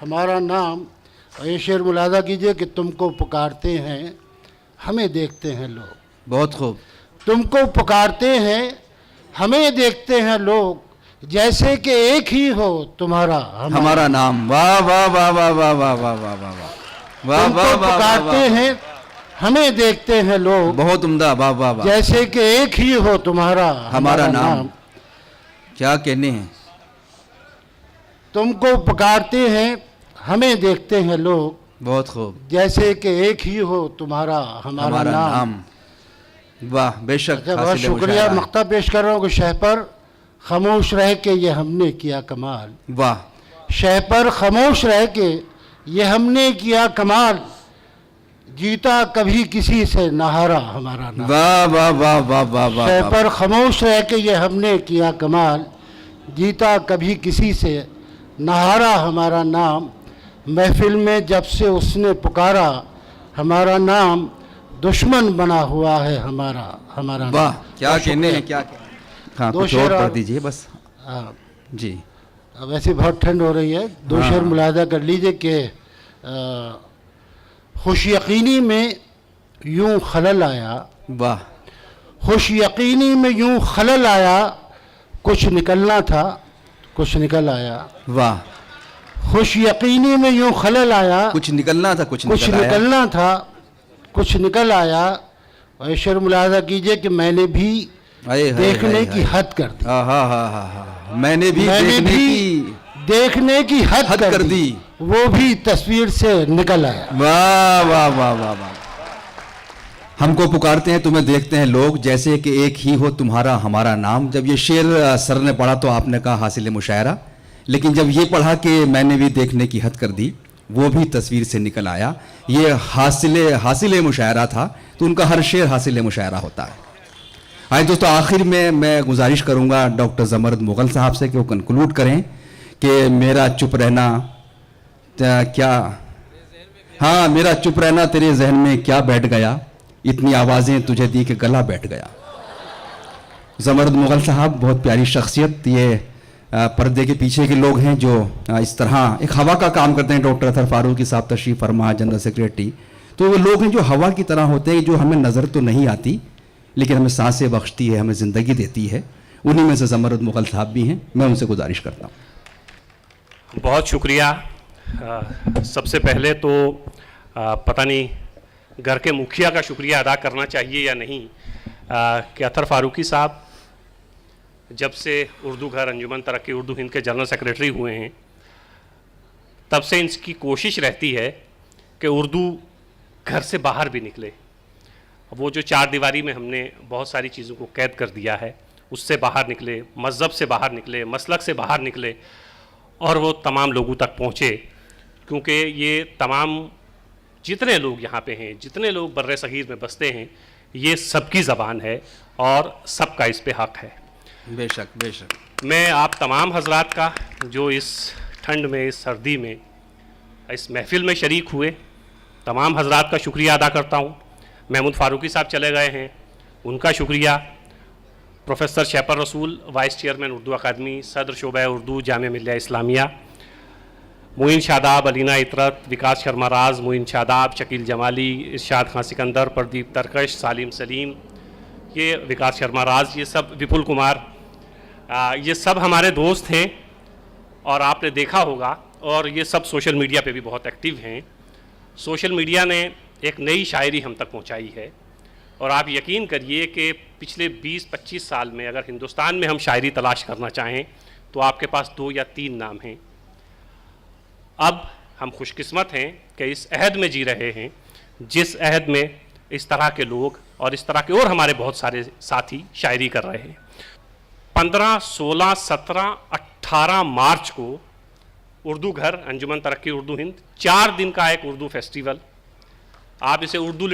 हमारा नाम। और ये शेर मुलादा कीजिए कि तुमको पुकारते हैं हमें देखते हैं लोग, बहुत खूब। तुमको पुकारते हैं हमें देखते हैं लोग, जैसे कि एक ही हो तुम्हारा हमारा नाम। वाह वाह वाह वाह वाह वाह वाह वाह वाह वाह वाह तुमको वाह वाह, पुकारते वाह। हैं हमें देखते हैं लोग, बहुत उम्दा। वाह वाह वाह। जैसे कि एक ही हो तुम्हारा हमारा नाम। क्या कहने हैं। तुमको पुकारते हैं हमें देखते हैं लोग, बहुत खूब। जैसे कि एक ही हो तुम्हारा हमारा नाम। वाह बेशक। अच्छा, बहुत हासिल शुक्रिया। मुशायरा है। मख्ता पेश कर रहा हूँ कि शह पर खामोश रह के ये हमने किया कमाल, वाह शह पर खामोश रह के ये हमने किया कमाल, जीता कभी किसी से नहारा हमारा नाम। वाह वाह वाह वाह वाह वाह शह वाह। पर खामोश रह के ये हमने किया कमाल, जीता कभी किसी से नहारा हमारा नाम। महफिल में जब से उसने पुकारा हमारा नाम, दुश्मन बना हुआ है हमारा वाह नाम। क्या बहुत कहने हैं। शुक्रिया। क्या हाँ दो कुछ और शेर पढ़ और- दीजिए बस। हाँ, जी अब ऐसे बहुत ठंड हो रही है। दो हाँ। शेर मुलाहदा कर लीजिए कि खुश यकीनी में यूं खलल आया, वाह खुश यकीनी में यूं खलल आया, कुछ निकलना था कुछ निकल आया। वाह। खुश यकीनी में यूं खलल आया, कुछ निकलना था कुछ कुछ निकल आया। निकलना था कुछ निकल आया। और ये शेर मुलाहदा कीजिए कि मैंने भी हाय, हाय, देखने हाय, की हाय। हद कर दी, हाँ हाँ हाँ हाँ हाँ। मैंने भी देखने की हद हद कर दी, वो भी तस्वीर से निकल आया। वाह वाह वाह वाह वाह। हमको पुकारते हैं तुम्हें देखते हैं लोग, जैसे कि एक ही हो तुम्हारा हमारा नाम। जब ये शेर सर ने पढ़ा तो आपने कहा हासिल मुशायरा, लेकिन जब ये पढ़ा कि मैंने भी देखने की हद कर दी, वो भी तस्वीर से निकल आया, ये हासिल मुशायरा था। तो उनका हर शेर हासिल मुशायरा होता है। आइए दोस्तों, आखिर में मैं गुजारिश करूंगा डॉक्टर जमरद मुगल साहब से कि वो कंक्लूड करें कि मेरा चुप रहना क्या, हाँ मेरा चुप रहना तेरे जहन में क्या बैठ गया, इतनी आवाज़ें तुझे दी कि गला बैठ गया। जमरद मुगल साहब बहुत प्यारी शख्सियत, ये पर्दे के पीछे के लोग हैं जो इस तरह एक हवा का काम करते हैं। डॉक्टर अतहर फारूकी साहब तशरीफ फरमा, जनरल सेक्रेटरी, तो वो लोग हैं जो हवा की तरह होते हैं, जो हमें नज़र तो नहीं आती लेकिन हमें सांसें बख्शती है, हमें ज़िंदगी देती है। उन्हीं में से जमरद मुगल साहब भी हैं। मैं उनसे गुजारिश करता हूँ। बहुत शुक्रिया। सबसे पहले तो पता नहीं घर के मुखिया का शुक्रिया अदा करना चाहिए या नहीं, कि अतहर फारूकी साहब जब से उर्दू घर अंजुमन तरक्की उर्दू हिंद के जनरल सेक्रेटरी हुए हैं, तब से इनकी कोशिश रहती है कि उर्दू घर से बाहर भी निकले। वो जो चार दीवारी में हमने बहुत सारी चीज़ों को कैद कर दिया है, उससे बाहर निकले, मज़हब से बाहर निकले, मसलक से बाहर निकले और वो तमाम लोगों तक पहुँचे। क्योंकि ये तमाम जितने लोग यहाँ पे हैं, जितने लोग बर्रे सगीर में बसते हैं, ये सबकी ज़बान है और सबका इस पे हक़ है। बेशक बेशक। मैं आप तमाम हजरात का जो इस ठंड में, इस सर्दी में, इस महफिल में शरीक हुए, तमाम हजरात का शुक्रिया अदा करता हूँ। महमूद फारूकी साहब चले गए हैं, उनका शुक्रिया। प्रोफेसर शैपर रसूल, वाइस चेयरमैन उर्दू अकादमी, सदर शोबा उर्दू जामिया मिल्लिया इस्लामिया, मोइन शादाब, अलीना इतरत, विकास शर्मा राज, मोइन शादाब, शकील जमाली, इरशाद खान सिकंदर, प्रदीप तरकश, सालिम सलीम, ये विकास शर्मा राज, ये सब, विपुल कुमार, ये सब हमारे दोस्त हैं और आपने देखा होगा, और ये सब सोशल मीडिया पे भी बहुत एक्टिव हैं। सोशल मीडिया ने एक नई शायरी हम तक पहुंचाई है और आप यकीन करिए कि पिछले 20-25 साल में अगर हिंदुस्तान में हम शायरी तलाश करना चाहें तो आपके पास 2 या 3 नाम हैं। अब हम खुशकिस्मत हैं कि इस अहद में जी रहे हैं जिस अहद में इस तरह के लोग और इस तरह के और हमारे बहुत सारे साथी शायरी कर रहे हैं। 15, 16, 17, 18 मार्च को उर्दू घर, अंजुमन तरक्की उर्दू हिंद, 4 दिन का एक उर्दू फेस्टिवल, आप इसे उर्दू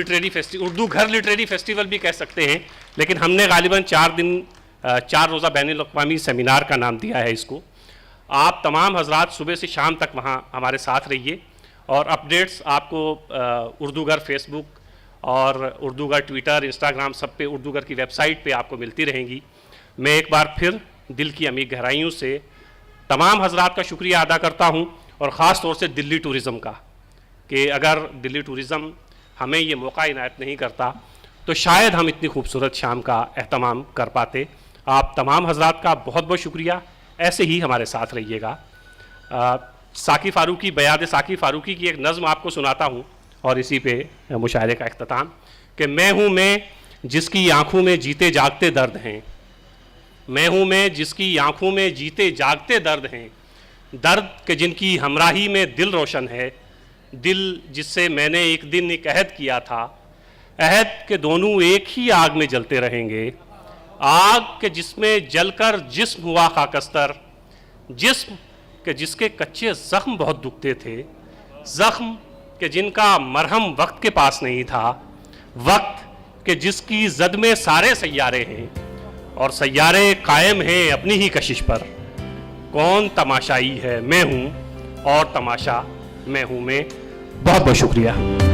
घर लिटरेरी फेस्टिवल भी कह सकते हैं, लेकिन हमने गालिबन 4 रोज़ा बैनुल अक़वामी सेमिनार का नाम दिया है इसको। आप तमाम हजरात सुबह से शाम तक वहाँ हमारे साथ रहिए और अपडेट्स आपको उर्दू घर फेसबुक और उर्दू घर ट्विटर, इंस्टाग्राम, सब पे उर्दू घर की वेबसाइट पे आपको मिलती रहेंगी। मैं एक बार फिर दिल की अमीर गहराइयों से तमाम हजरात का शुक्रिया अदा करता हूँ और ख़ास तौर से दिल्ली टूरिज़म का, कि अगर दिल्ली टूरिज़म हमें ये मौका इनायत नहीं करता तो शायद हम इतनी खूबसूरत शाम का एहतमाम कर पाते। आप तमाम हजरात का बहुत बहुत शुक्रिया, ऐसे ही हमारे साथ रहिएगा। साकी फ़ारूकी, बयाद साकी फ़ारूकी की एक नज़म आपको सुनाता हूँ और इसी पे मुशायरे का अख्ताम, कि मैं हूँ मैं जिसकी आँखों में जीते जागते दर्द हैं, मैं हूँ मैं जिसकी आँखों में जीते जागते दर्द हैं, दर्द के जिनकी हमराही में दिल रोशन है, दिल जिससे मैंने एक दिन एक अहद किया था, अहद के दोनों एक ही आग में जलते रहेंगे, आग के जिसमें जलकर जिस्म हुआ खाकस्तर, जिस्म के जिसके कच्चे ज़ख्म बहुत दुखते थे, ज़ख्म के जिनका मरहम वक्त के पास नहीं था, वक्त के जिसकी जद में सारे सैयारे हैं और सैयारे कायम हैं अपनी ही कशिश पर। कौन तमाशाई है, मैं हूँ और तमाशा मैं हूँ मैं। बहुत बहुत शुक्रिया।